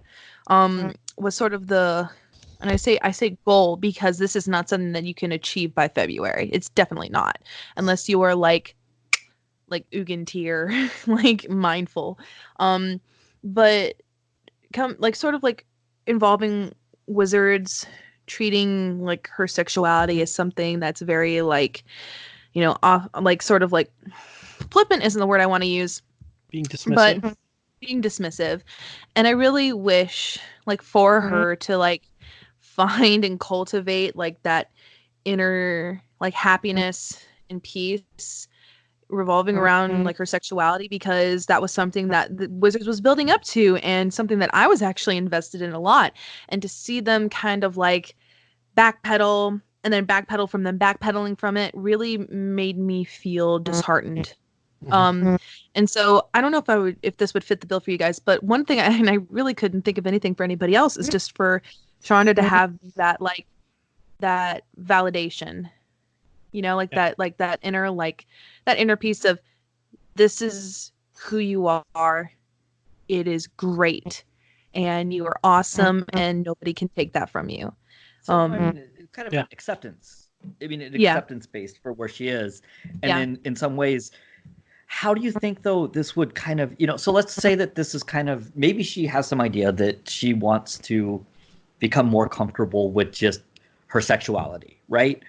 was sort of and I say goal because this is not something that you can achieve by February. It's definitely not, unless you are like Ugin tier, like mindful. But sort of like involving wizards, treating like her sexuality as something that's very like, you know, like sort of like flippant isn't the word I want to use. Being dismissive. But being dismissive. And I really wish like for her to like find and cultivate like that inner like happiness and peace revolving around like her sexuality, because that was something that the Wizards was building up to and something that I was actually invested in a lot. And to see them kind of like backpedal and then backpedal from them backpedaling from it really made me feel disheartened. And so I don't know if this would fit the bill for you guys, but one thing, and I really couldn't think of anything for anybody else, is just for Chandra to have that like that validation, you know, like that inner piece of, this is who you are. It is great, and you are awesome, and nobody can take that from you. So kind of an acceptance. I mean, an acceptance based for where she is, and in some ways. How do you think, though, this would kind of, you know, so let's say that this is kind of, maybe she has some idea that she wants to become more comfortable with just her sexuality, right?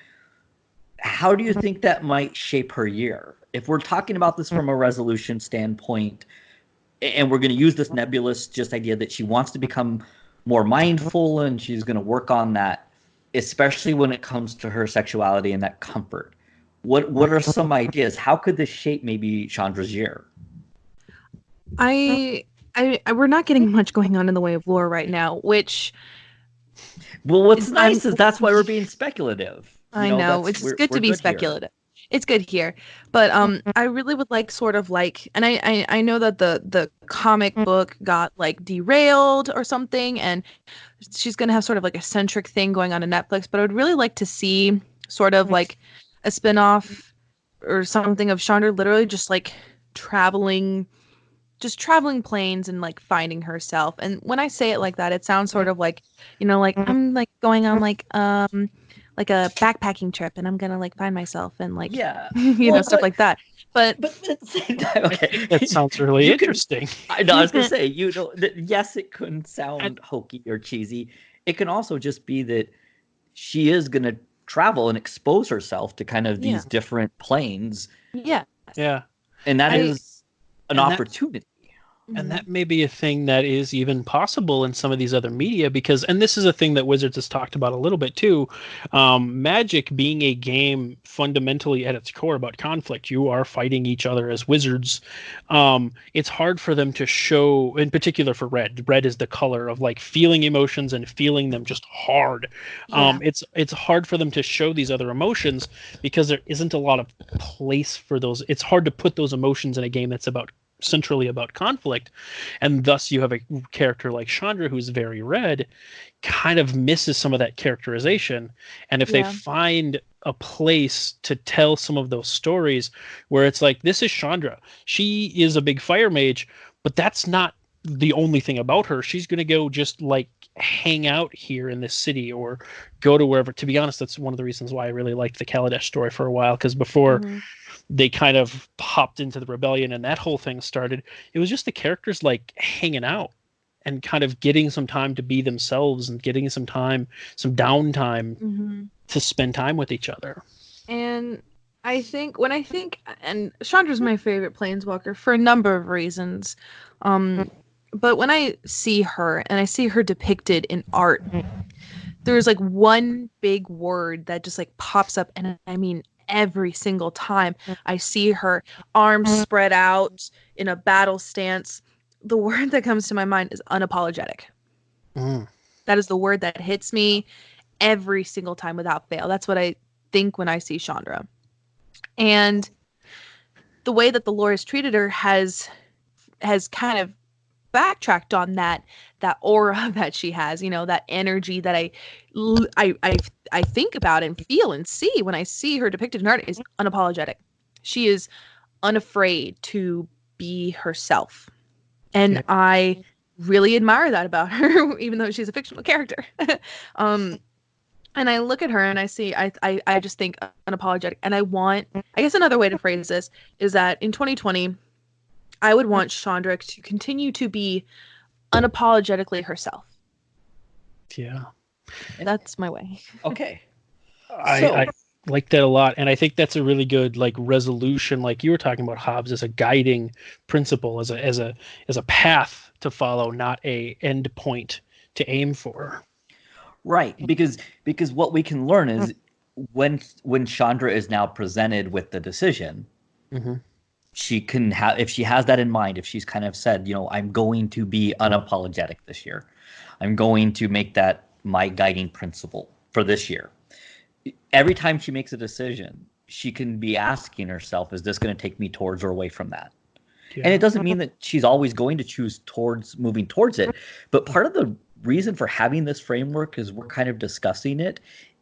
How do you think that might shape her year? If we're talking about this from a resolution standpoint, and we're going to use this nebulous just idea that she wants to become more mindful and she's going to work on that, especially when it comes to her sexuality and that comfort. What are some ideas? How could this shape maybe Chandra's year? We're not getting much going on in the way of lore right now, which. Well, what's nice is that's why we're being speculative. I know it's good to be speculative. It's good here, but I really would like sort of like, and I know that the comic book got like derailed or something, and she's gonna have sort of like a centric thing going on in Netflix, but I would really like to see sort of like a spinoff or something of Chandra literally just like traveling planes and like finding herself. And when I say it like that, it sounds sort of like, you know, like I'm like going on like a backpacking trip and I'm gonna like find myself and like you know, stuff like that. But at the same time, okay, that sounds really interesting. I know. I was gonna say, you know, yes, it couldn't sound hokey or cheesy. It can also just be that she is gonna travel and expose herself to kind of these different planes. Yeah. And that is an opportunity. And that may be a thing that is even possible in some of these other media, because, and this is a thing that Wizards has talked about a little bit too, Magic being a game fundamentally at its core about conflict. You are fighting each other as wizards. It's hard for them to show, in particular for red. Red is the color of like feeling emotions and feeling them just hard. It's hard for them to show these other emotions because there isn't a lot of place for those. It's hard to put those emotions in a game that's centrally about conflict, and thus you have a character like Chandra who's very red, kind of misses some of that characterization. And if they find a place to tell some of those stories where it's like, this is Chandra, she is a big fire mage, but that's not the only thing about her. She's going to go just like hang out here in this city or go to wherever. To be honest, that's one of the reasons why I really liked the Kaladesh story for a while, because before they kind of popped into the rebellion and that whole thing started, it was just the characters like hanging out and kind of getting some time to be themselves and getting some downtime to spend time with each other. And I think and Chandra's my favorite planeswalker for a number of reasons, but when I see her and I see her depicted in art, there's like one big word that just like pops up, and I mean every single time I see her arms spread out in a battle stance, the word that comes to my mind is unapologetic. That is the word that hits me every single time without fail. That's what I think when I see Chandra. And the way that the lore has treated her has kind of backtracked on that aura that she has, that energy that I think about and feel and see when I see her depicted in art is unapologetic. She is unafraid to be herself. And I really admire that about her, even though she's a fictional character. And I look at her and I see, I just think unapologetic. And I guess another way to phrase this is that in 2020, I would want Chandra to continue to be unapologetically herself. Yeah. That's my way. Okay. I like that a lot. And I think that's a really good resolution. Like you were talking about Hobbes as a guiding principle, as a path to follow, not a end point to aim for. Right. Because what we can learn is when Chandra is now presented with the decision, she can have, if she has that in mind, if she's kind of said, I'm going to be unapologetic this year, I'm going to make that my guiding principle for this year. Every time she makes a decision, she can be asking herself, is this going to take me towards or away from that? Yeah. And it doesn't mean that she's always going to choose moving towards it. But part of the reason for having this framework, is we're kind of discussing it,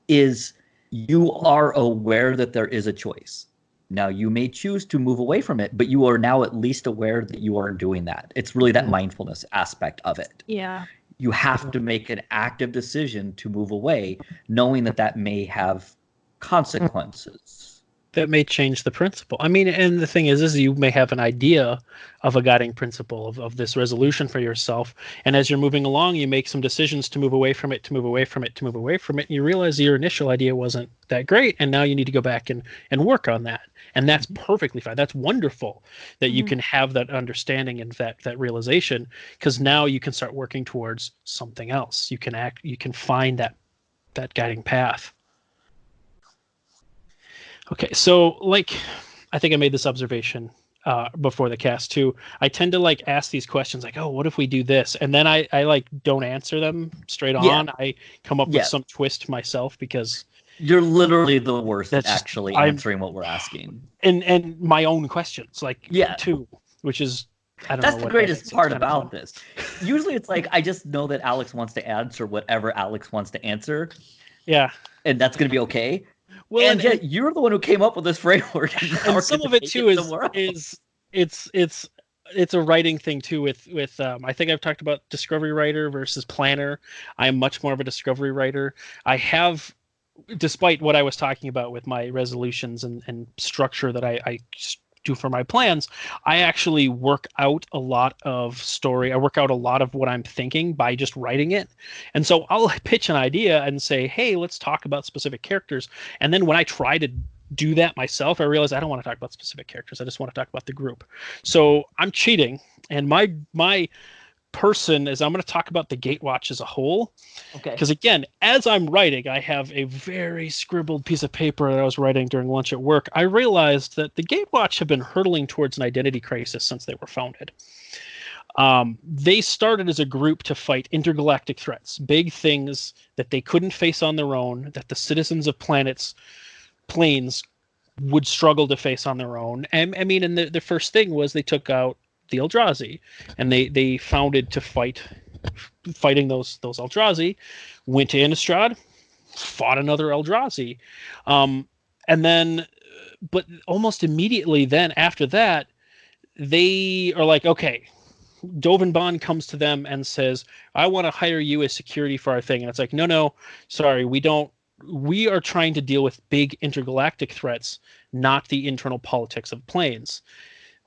is you are aware that there is a choice. Now, you may choose to move away from it, but you are now at least aware that you are doing that. It's really that mindfulness aspect of it. Yeah. You have to make an active decision to move away, knowing that may have consequences. That may change the principle. I mean, and the thing is you may have an idea of a guiding principle of this resolution for yourself. And as you're moving along, you make some decisions to move away from it, to move away from it, to move away from it. And you realize your initial idea wasn't that great. And now you need to go back and work on that. And that's perfectly fine. That's wonderful that you can have that understanding and that realization, because now you can start working towards something else. You can find that guiding path. Okay, so I think I made this observation before the cast too. I tend to ask these questions oh, what if we do this? And then I don't answer them straight on. I come up with some twist myself, because you're literally the worst at actually answering what we're asking. And my own questions, too, which is, I don't know. That's the greatest part about this. Usually it's I just know that Alex wants to answer whatever Alex wants to answer. Yeah. And that's going to be okay. Well, and yet you're the one who came up with this framework. And some of it too is it's a writing thing too with I think I've talked about discovery writer versus planner. I am much more of a discovery writer. I have, despite what I was talking about with my resolutions and structure that I do for my plans, I actually work out a lot of story. I work out a lot of what I'm thinking by just writing it. And so I'll pitch an idea and say, hey, let's talk about specific characters. And then when I try to do that myself, I realize I don't want to talk about specific characters. I just want to talk about the group. So I'm cheating. And my person is I'm going to talk about the Gatewatch as a whole. Okay. Because again, as I'm writing, I have a very scribbled piece of paper that I was writing during lunch at work. I realized that the Gatewatch have been hurtling towards an identity crisis since they were founded. They started as a group to fight intergalactic threats, big things that they couldn't face on their own, that the citizens of planes would struggle to face on their own. And I mean, and the first thing was they took out the Eldrazi, and they founded to fighting those Eldrazi, went to Innistrad, fought another Eldrazi, and then, but almost immediately then after that, they are okay, Dovin Bond comes to them and says, I want to hire you as security for our thing. And it's no, sorry, we are trying to deal with big intergalactic threats, not the internal politics of planes.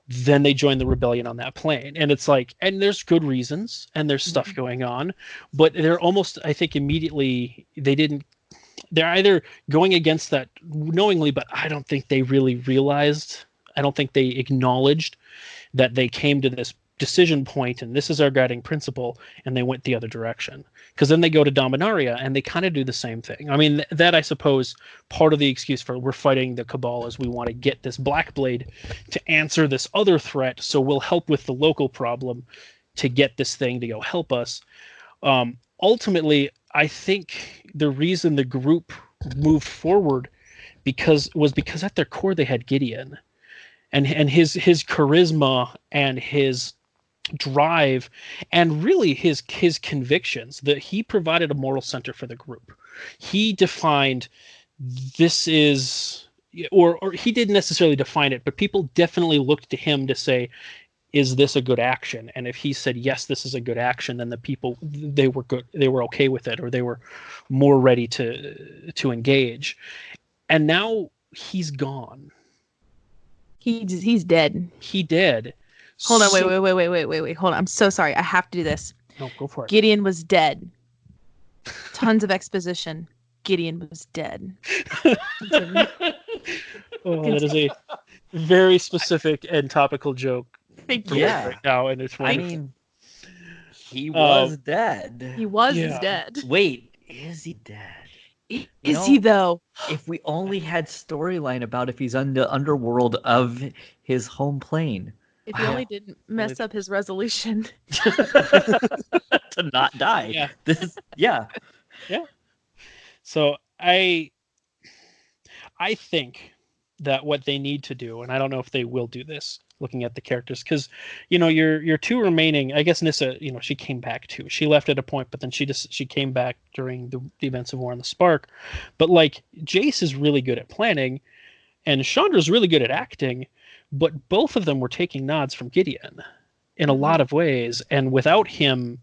Then they join the rebellion on that plane. And it's and there's good reasons and there's stuff going on, but they're almost, I think immediately they're either going against that knowingly, but I don't think they really realized, I don't think they acknowledged that they came to this decision point and this is our guiding principle, and they went the other direction. Because then they go to Dominaria and they kind of do the same thing. I mean, that I suppose part of the excuse for we're fighting the Cabal is we want to get this Blackblade to answer this other threat, so we'll help with the local problem to get this thing to go help us. Ultimately, I think the reason the group moved forward because at their core they had Gideon and his charisma and his drive and really his convictions, that he provided a moral center for the group. He defined this is, or he didn't necessarily define it, but people definitely looked to him to say, is this a good action? And if he said, yes, this is a good action, then the people, they were okay with it, or they were more ready to engage. And now he's gone. He's dead. He did. Hold on, wait. Hold on. I'm so sorry. I have to do this. No, go for it. Gideon was dead. Tons of exposition. Gideon was dead. Oh, that is a very specific and topical joke. Thank you. Yeah. Right now, and it's I mean, he was dead. He was Yeah. dead. Wait, is he dead? Is he though? If we only had storyline about if he's on the underworld of his home plane If he only didn't mess up his resolution. to not die. Yeah. Yeah. So I think that what they need to do, and I don't know if they will do this, looking at the characters, because your two remaining, I guess Nissa, she came back too. She left at a point, but then she came back during the events of War on the Spark. But like Jace is really good at planning, and Chandra's really good at acting, but both of them were taking nods from Gideon in a lot of ways, and without him,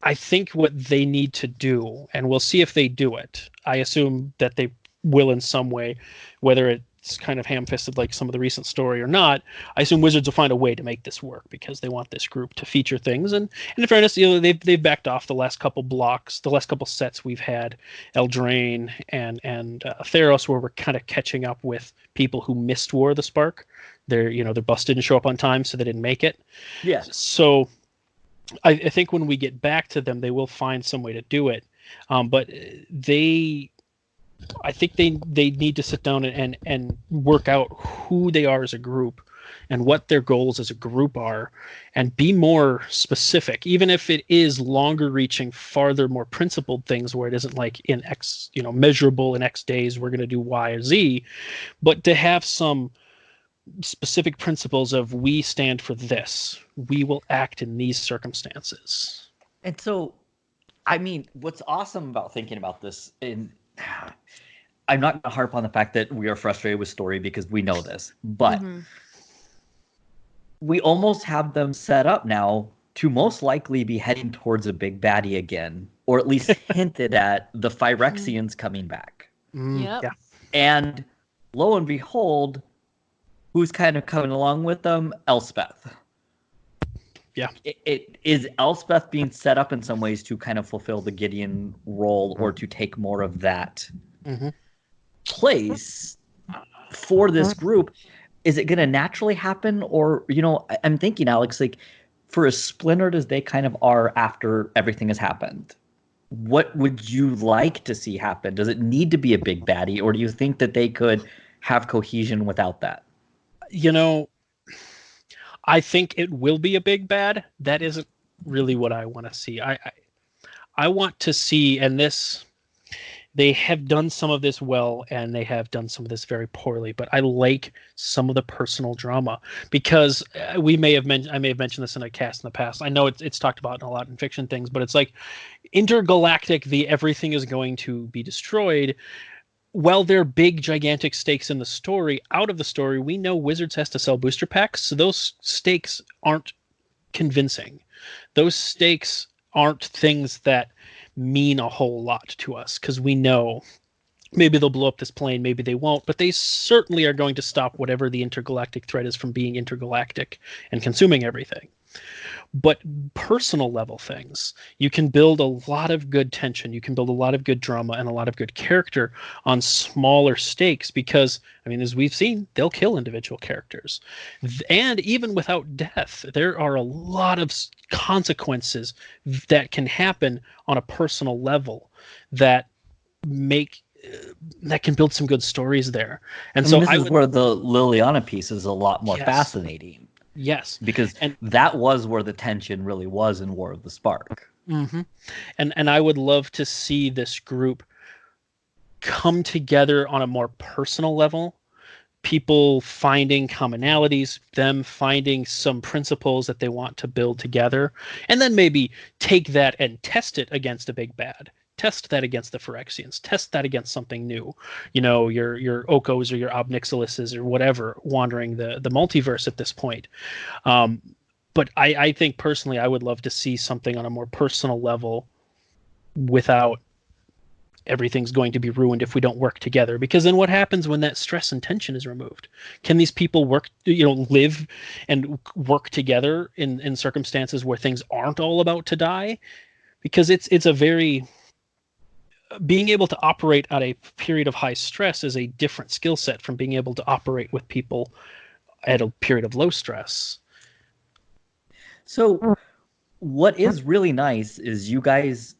I think what they need to do, and we'll see if they do it. I assume that they will in some way, whether it's kind of ham-fisted like some of the recent story or not. I assume Wizards will find a way to make this work because they want this group to feature things. And in fairness, they've backed off the last couple blocks, the last couple sets we've had, Eldraine and Theros, where we're kind of catching up with people who missed War of the Spark. Their bus didn't show up on time, so they didn't make it. Yes. So I think when we get back to them, they will find some way to do it. But I think they need to sit down and work out who they are as a group and what their goals as a group are, and be more specific, even if it is longer reaching, farther, more principled things where it isn't like in X, measurable in X days, we're going to do Y or Z, but to have some specific principles of we stand for this, we will act in these circumstances. And so, I mean, what's awesome about thinking about this, and I'm not going to harp on the fact that we are frustrated with story because we know this, but we almost have them set up now to most likely be heading towards a big baddie again, or at least hinted at the Phyrexians coming back. Yep. Yeah. And lo and behold, who's kind of coming along with them? Elspeth. Yeah. It is Elspeth being set up in some ways to kind of fulfill the Gideon role, or to take more of that place for this group. Is it going to naturally happen? Or, I'm thinking, Alex, like, for as splintered as they kind of are after everything has happened, what would you like to see happen? Does it need to be a big baddie, or do you think that they could have cohesion without that? I think it will be a big bad. That isn't really what I want to see. I want to see, and this, they have done some of this well, and they have done some of this very poorly, but I like some of the personal drama, because I may have mentioned this in a cast in the past. I know it's talked about in a lot in fiction things, but it's like intergalactic, everything is going to be destroyed. While there are big, gigantic stakes in the story, out of the story, we know Wizards has to sell booster packs, so those stakes aren't convincing. Those stakes aren't things that mean a whole lot to us, because we know maybe they'll blow up this plane, maybe they won't, but they certainly are going to stop whatever the intergalactic threat is from being intergalactic and consuming everything. But personal level things, you can build a lot of good tension, you can build a lot of good drama and a lot of good character on smaller stakes, because, as we've seen, they'll kill individual characters. And even without death, there are a lot of consequences that can happen on a personal level that can build some good stories there. And so this is where the Liliana piece is a lot more fascinating. Yes. Because that was where the tension really was in War of the Spark. Mm-hmm. And I would love to see this group come together on a more personal level people finding commonalities, them finding some principles that they want to build together, and then maybe take that and test it against a big bad. Test that against the Phyrexians. Test that against something new. Your Okos or your Obnixiluses or whatever wandering the multiverse at this point. But I think personally I would love to see something on a more personal level without everything's going to be ruined if we don't work together. Because then what happens when that stress and tension is removed? Can these people live and work together in circumstances where things aren't all about to die? Because it's a very... Being able to operate at a period of high stress is a different skill set from being able to operate with people at a period of low stress. So what is really nice is you guys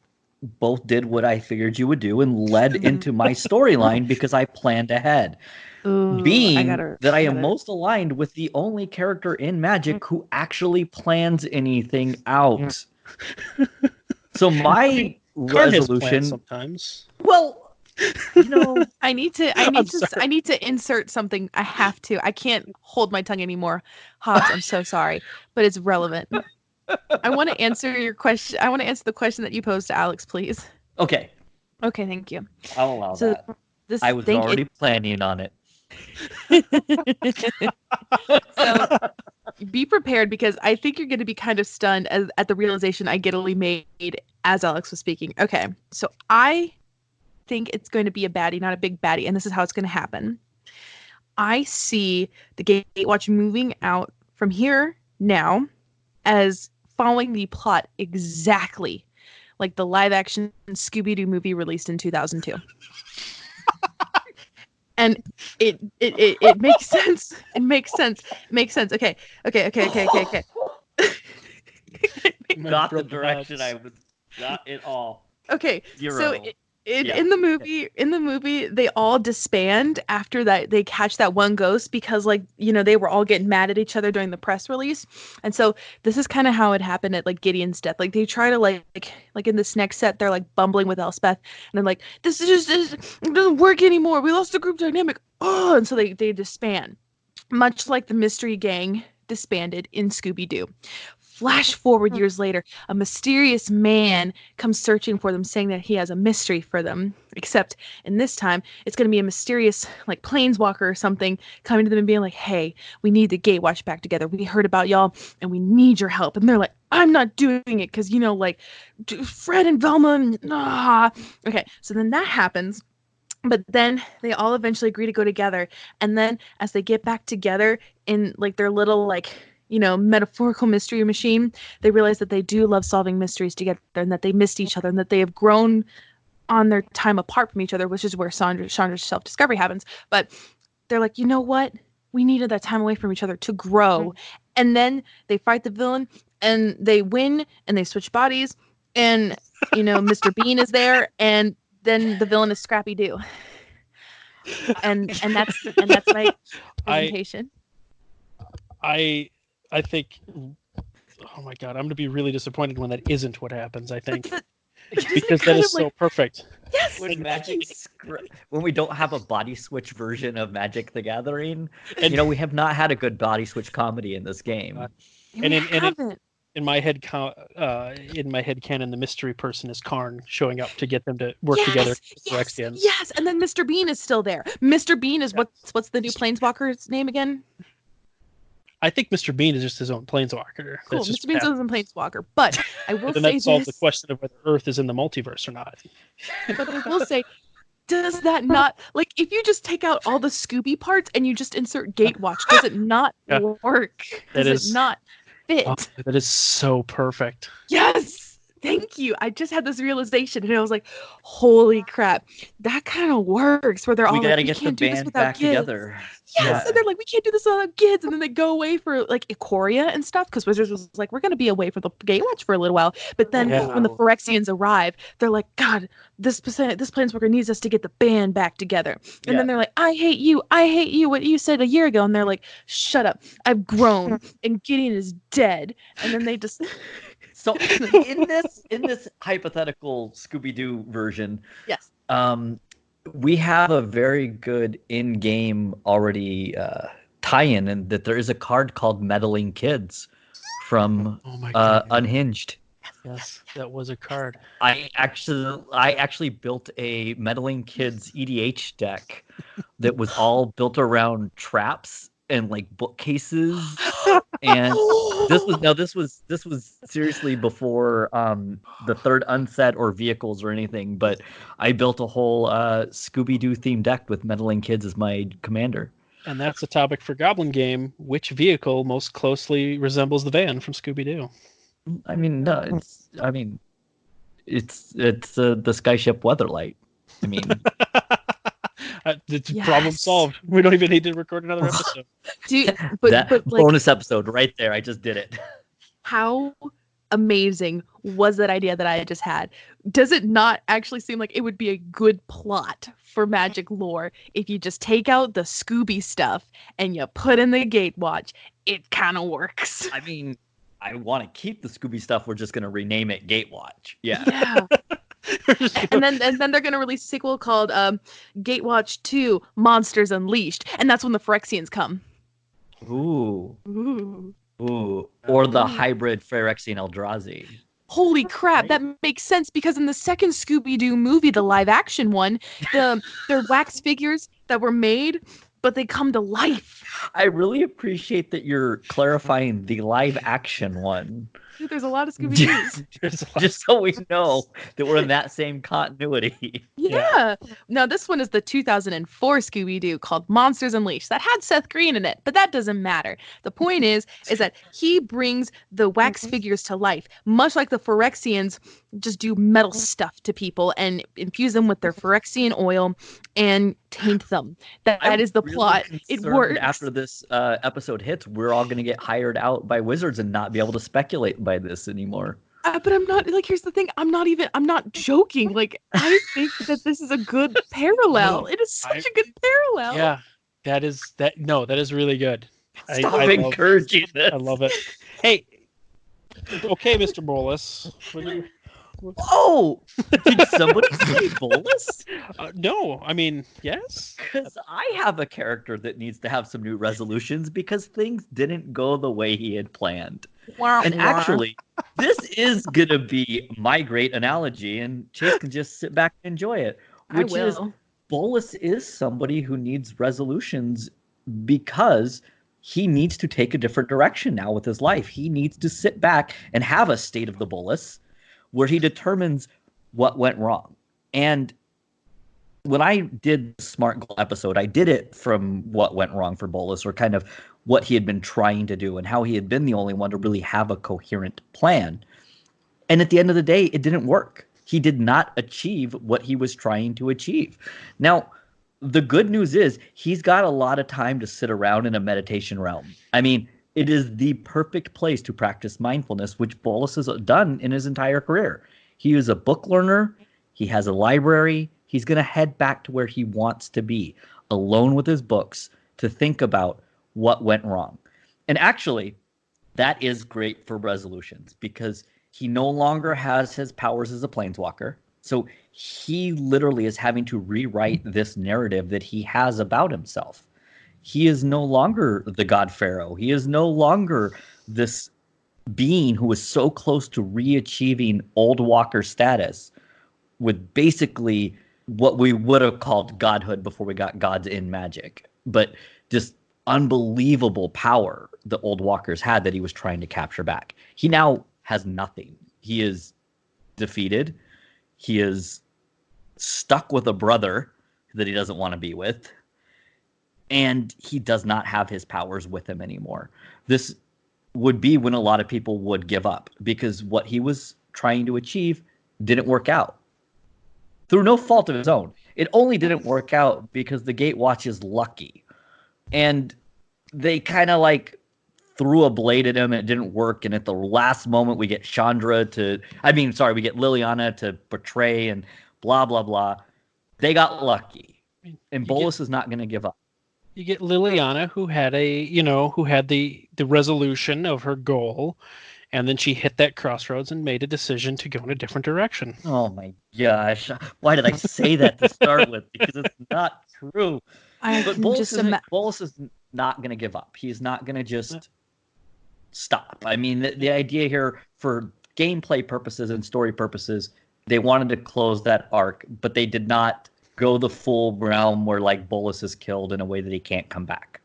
both did what I figured you would do and led into my storyline because I planned ahead. Ooh, I am most aligned with the only character in Magic who actually plans anything out. So my resolution sometimes. Well, I need to insert something. I have to. I can't hold my tongue anymore. Hobbs, I'm so sorry, but it's relevant. I want to answer your question. I want to answer the question that you posed to Alex, please. Okay, thank you. I'll allow that. I was already planning on it. So be prepared, because I think you're going to be kind of stunned at the realization I giddily made as Alex was speaking. Okay, so I think it's going to be a baddie, not a big baddie, and this is how it's going to happen. I see the Gatewatch moving out from here now as following the plot exactly like the live-action Scooby Doo movie released in 2002. And it makes sense. It makes sense. Okay. Got the direction I was. Got it all. Okay. Zero. So in the movie, they all disband after that. They catch that one ghost because, they were all getting mad at each other during the press release. And so this is kind of how it happened at Gideon's death. They try to like in this next set, they're bumbling with Elspeth, and they're like, this is just it doesn't work anymore. We lost the group dynamic. Oh, and so they disband, much like the mystery gang disbanded in Scooby Doo. Flash forward years later, a mysterious man comes searching for them, saying that he has a mystery for them. Except in this time, it's going to be a mysterious, planeswalker or something, coming to them and being like, hey, we need the Gatewatch back together. We heard about y'all, and we need your help. And they're like, I'm not doing it because, Fred and Velma. Okay, so then that happens. But then they all eventually agree to go together. And then as they get back together in, their little, metaphorical mystery machine, they realize that they do love solving mysteries together, and that they missed each other, and that they have grown on their time apart from each other, which is where Chandra's self-discovery happens. But they're like, you know what? We needed that time away from each other to grow. Mm-hmm. And then they fight the villain, and they win, and they switch bodies, and, Mr. Bean is there, and then the villain is Scrappy Doo. And that's my presentation. I think, oh my God, I'm going to be really disappointed when that isn't what happens, I think. Because that is so perfect. Yes! When we don't have a body switch version of Magic the Gathering, we have not had a good body switch comedy in this game. In my head canon, the mystery person is Karn showing up to get them to work together. Yes, and then Mr. Bean is still there. Mr. Bean is what's the new Planeswalker's name again? I think Mr. Bean is just his own planeswalker. Cool, Mr. Bean's his own planeswalker. But I will say that solves the question of whether Earth is in the multiverse or not. But I will say, does that not, if you just take out all the Scooby parts and you just insert Gatewatch, does it not work? Does it not fit? Oh, that is so perfect. Yes! Thank you. I just had this realization, and I was like, holy crap. That kind of works, where they're all we get the band back together. Yes, and they're like, we can't do this without kids, and then they go away for Ikoria and stuff, because Wizards was like, we're going to be away for the Gatewatch for a little while, but then when the Phyrexians arrive, they're like, God, this planeswalker needs us to get the band back together, and then they're like, I hate you, what you said a year ago, and they're like, shut up, I've grown, and Gideon is dead, and then they just... So in this hypothetical Scooby Doo version, yes, we have a very good in-game already tie-in, and that there is a card called Meddling Kids from Oh my God. Unhinged. Yes, that was a card. I actually built a Meddling Kids EDH deck that was all built around traps and like bookcases, and this was seriously before the third unset or vehicles or anything. But I built a whole Scooby Doo themed deck with Meddling Kids as my commander. And that's the topic for Goblin Game. Which vehicle most closely resembles the van from Scooby Doo? I mean, no, it's the Skyship Weatherlight. I mean, It's Yes. problem solved. We don't even need to record another episode. Dude, but like, bonus episode right there. I just did it. how amazing was that idea that I just had? Does it not actually seem like it would be a good plot for Magic Lore if you just take out the Scooby stuff and you put in the Gatewatch? It kind of works. I mean, I want to keep the Scooby stuff. We're just gonna rename it Gatewatch. Yeah. Yeah. And then they're gonna release a sequel called Gatewatch 2: Monsters Unleashed, and that's when the Phyrexians come. Ooh. Ooh. Ooh. Or the hybrid Phyrexian Eldrazi. Holy crap, that makes sense because in the second Scooby Doo movie, the live action one, they're wax figures that were made, but they come to life. I really appreciate that you're clarifying the live action one. Dude, there's a lot of Scooby Doos. Just so we know that we're in that same continuity. Yeah. No, this one is the 2004 Scooby Doo called Monsters Unleashed. That had Seth Green in it, but that doesn't matter. The point is that he brings the wax figures to life, much like the Phyrexians just do metal stuff to people and infuse them with their Phyrexian oil and taint them. That is the really plot. It concerned works. After this episode hits, we're all going to get hired out by wizards and not be able to speculate by this anymore. But I'm not, like, here's the thing. I'm not joking. Like, I think that this is a good parallel. It is such a good parallel. Yeah, that is really good. Stop encouraging this. I love it. Hey, okay, Mr. Bolus. Oh, did somebody say Bolus? No, I mean, yes. Because I have a character that needs to have some new resolutions because things didn't go the way he had planned. And actually, this is going to be my great analogy, and Chase can just sit back and enjoy it. Which is, Bolus is somebody who needs resolutions because he needs to take a different direction now with his life. He needs to sit back and have a state of the Bolus where he determines what went wrong. And when I did the Smart Goal episode, I did it from what went wrong for Bolus, or kind of what he had been trying to do and how he had been the only one to really have a coherent plan. And at the end of the day, it didn't work. He did not achieve what he was trying to achieve. Now, the good news is he's got a lot of time to sit around in a meditation realm. I mean, it is the perfect place to practice mindfulness, which Bolus has done in his entire career. He is a book learner. He has a library. He's going to head back to where he wants to be, alone with his books, to think about what went wrong. And actually, that is great for resolutions because he no longer has his powers as a planeswalker. So he literally is having to rewrite this narrative that he has about himself. He is no longer the God Pharaoh. He is no longer this being who was so close to re-achieving Old Walker status with basically what we would have called godhood before we got gods in Magic. But just unbelievable power the Old Walkers had that he was trying to capture back. He now has nothing. He is defeated. He is stuck with a brother that he doesn't want to be with. And he does not have his powers with him anymore. This would be when a lot of people would give up because what he was trying to achieve didn't work out. Through no fault of his own. It only didn't work out because the Gatewatch is lucky. And they kind of like threw a blade at him and it didn't work. And at the last moment, we get we get Liliana to portray and blah, blah, blah. They got lucky. And Bolus is not going to give up. You get Liliana, who had the resolution of her goal, And then she hit that crossroads and made a decision to go in a different direction. Oh my gosh. Why did I say that to start with? Because it's not true. But Bolus is not going to give up. He's not going to just stop. I mean, the idea here for gameplay purposes and story purposes, they wanted to close that arc, but they did not go the full realm where like Bolus is killed in a way that he can't come back.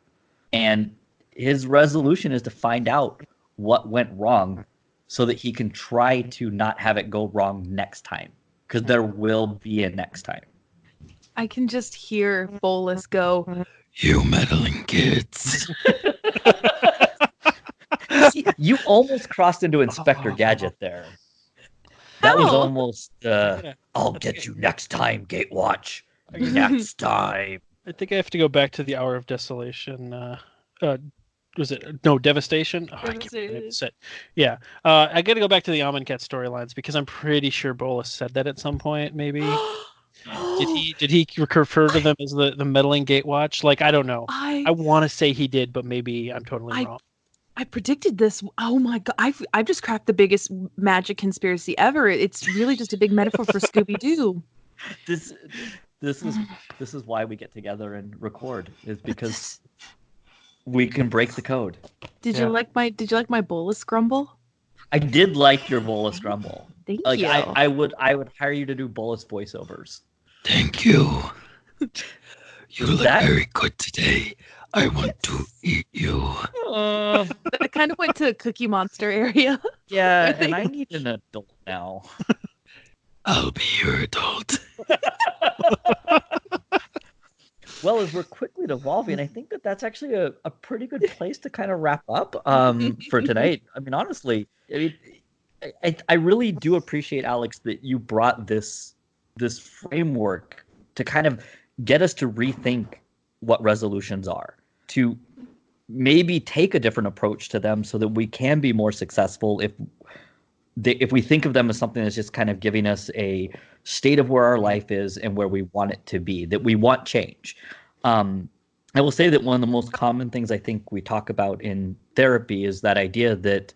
And his resolution is to find out what went wrong so that he can try to not have it go wrong next time, because there will be a next time. I can just hear Bolus go, "You meddling kids." See, you almost crossed into Inspector Gadget there. That was almost, I'll get you next time, Gatewatch. Next time. I think I have to go back to the Hour of Desolation. Was it Devastation? Oh, I can't pronounce it. Yeah, I got to go back to the Amonkhet storylines because I'm pretty sure Bolus said that at some point. Maybe did he refer to them as the meddling Gatewatch? Like, I don't know. I want to say he did, but maybe I'm totally wrong. I predicted this. Oh my god! I've just cracked the biggest magic conspiracy ever. It's really just a big metaphor for Scooby Doo. This is why we get together and record, is because we can break the code. Did you like my Bolus grumble? I did like your Bolus grumble. Thank you. I would hire you to do Bolus voiceovers. Thank you. You look very good today. I want to eat you. I kind of went to Cookie Monster area. Yeah, and I need an adult now. I'll be your adult. Well, as we're quickly evolving, I think that's actually a pretty good place to kind of wrap up for tonight. I mean, honestly, I really do appreciate, Alex, that you brought this framework to kind of get us to rethink what resolutions are, to maybe take a different approach to them so that we can be more successful if we think of them as something that's just kind of giving us a state of where our life is and where we want it to be, that we want change. I will say that one of the most common things I think we talk about in therapy is that idea that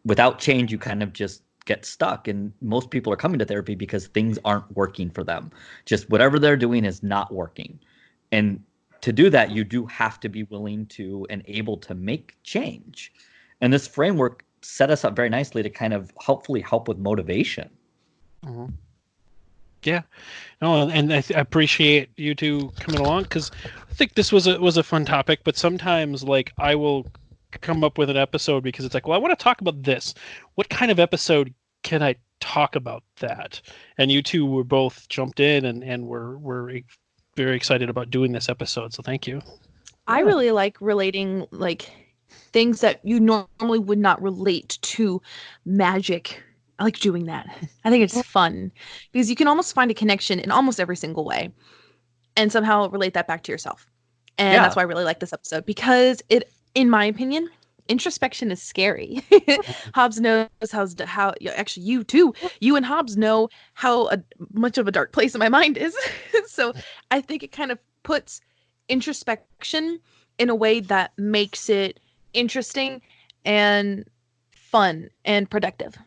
without change, you kind of just get stuck. And most people are coming to therapy because things aren't working for them. Just whatever they're doing is not working. And to do that, you do have to be willing to and able to make change. And this framework set us up very nicely to kind of hopefully help with motivation. Mm-hmm. Yeah, no, and I appreciate you two coming along, because I think this was a fun topic. But sometimes, like, I will come up with an episode because it's like, well, I want to talk about this. What kind of episode can I talk about that? And you two were both jumped in, and we're very excited about doing this episode. So thank you. I really like relating like things that you normally would not relate to magic. I like doing that. I think it's fun because you can almost find a connection in almost every single way and somehow relate that back to yourself. And that's why I really like this episode, because it, in my opinion, introspection is scary. Hobbs knows how actually you too, you and Hobbs know how much of a dark place my mind is. So I think it kind of puts introspection in a way that makes it interesting and fun and productive.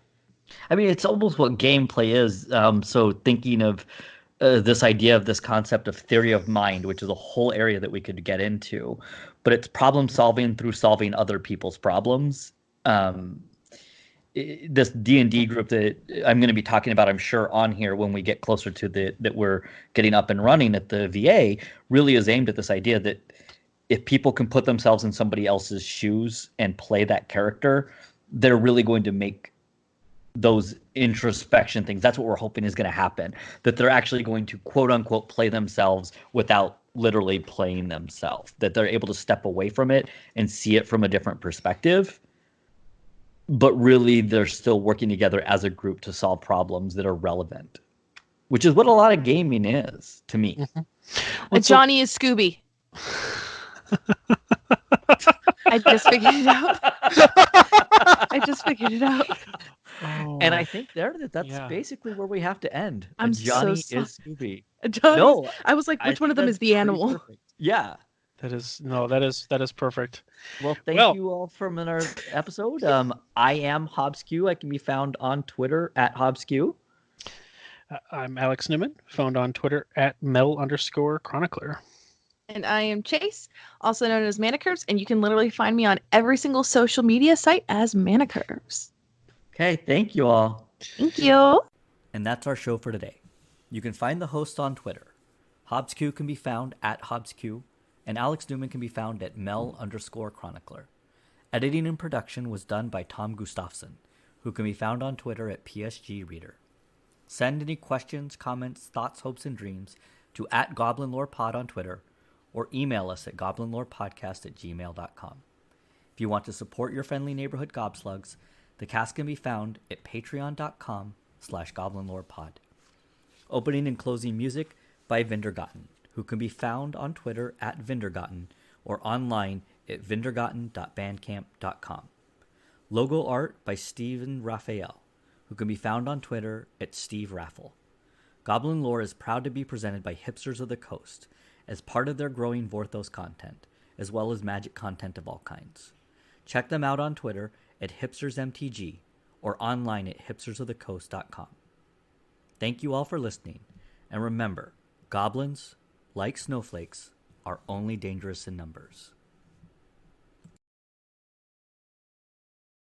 I mean, it's almost what gameplay is. So thinking of this idea of this concept of theory of mind, which is a whole area that we could get into, but it's problem solving through solving other people's problems. This D&D group that I'm going to be talking about, I'm sure, on here when we get closer to that we're getting up and running at the VA, really is aimed at this idea that if people can put themselves in somebody else's shoes and play that character, they're really going to make those introspection things. That's what we're hoping is going to happen, that they're actually going to quote unquote play themselves without literally playing themselves, that they're able to step away from it and see it from a different perspective, but really they're still working together as a group to solve problems that are relevant, which is what a lot of gaming is to me. Mm-hmm. Well, Johnny is Scooby. I just figured it out. Oh. And I think that's basically where we have to end. I'm Johnny so is Scooby. Johnny, no, I was like, which one of them is the animal? Perfect. Yeah. That is perfect. Well, thank you all from our episode. I am HobsQ. I can be found on Twitter at HobsQ. I'm Alex Newman, found on Twitter at Mel_Chronicler. And I am Chase, also known as Manicurves, and you can literally find me on every single social media site as Manicurves. Okay, thank you all. Thank you. And that's our show for today. You can find the host on Twitter. HobsQ can be found at HobsQ, and Alex Newman can be found at Mel_Chronicler. Editing and production was done by Tom Gustafson, who can be found on Twitter at PSGReader. Send any questions, comments, thoughts, hopes, and dreams to @Goblin Lore Pod on Twitter, or email us at goblinlorepodcast@gmail.com. If you want to support your friendly neighborhood gobslugs, the cast can be found at patreon.com/goblinlorepod. Opening and closing music by Vindergotten, who can be found on Twitter at Vindergotten or online at vindergotten.bandcamp.com. Logo art by Steven Raphael, who can be found on Twitter at Steve Raffle. Goblin Lore is proud to be presented by Hipsters of the Coast as part of their growing Vorthos content, as well as magic content of all kinds. Check them out on Twitter at HipstersMTG or online at hipstersofthecoast.com. Thank you all for listening, and remember, goblins, like snowflakes, are only dangerous in numbers.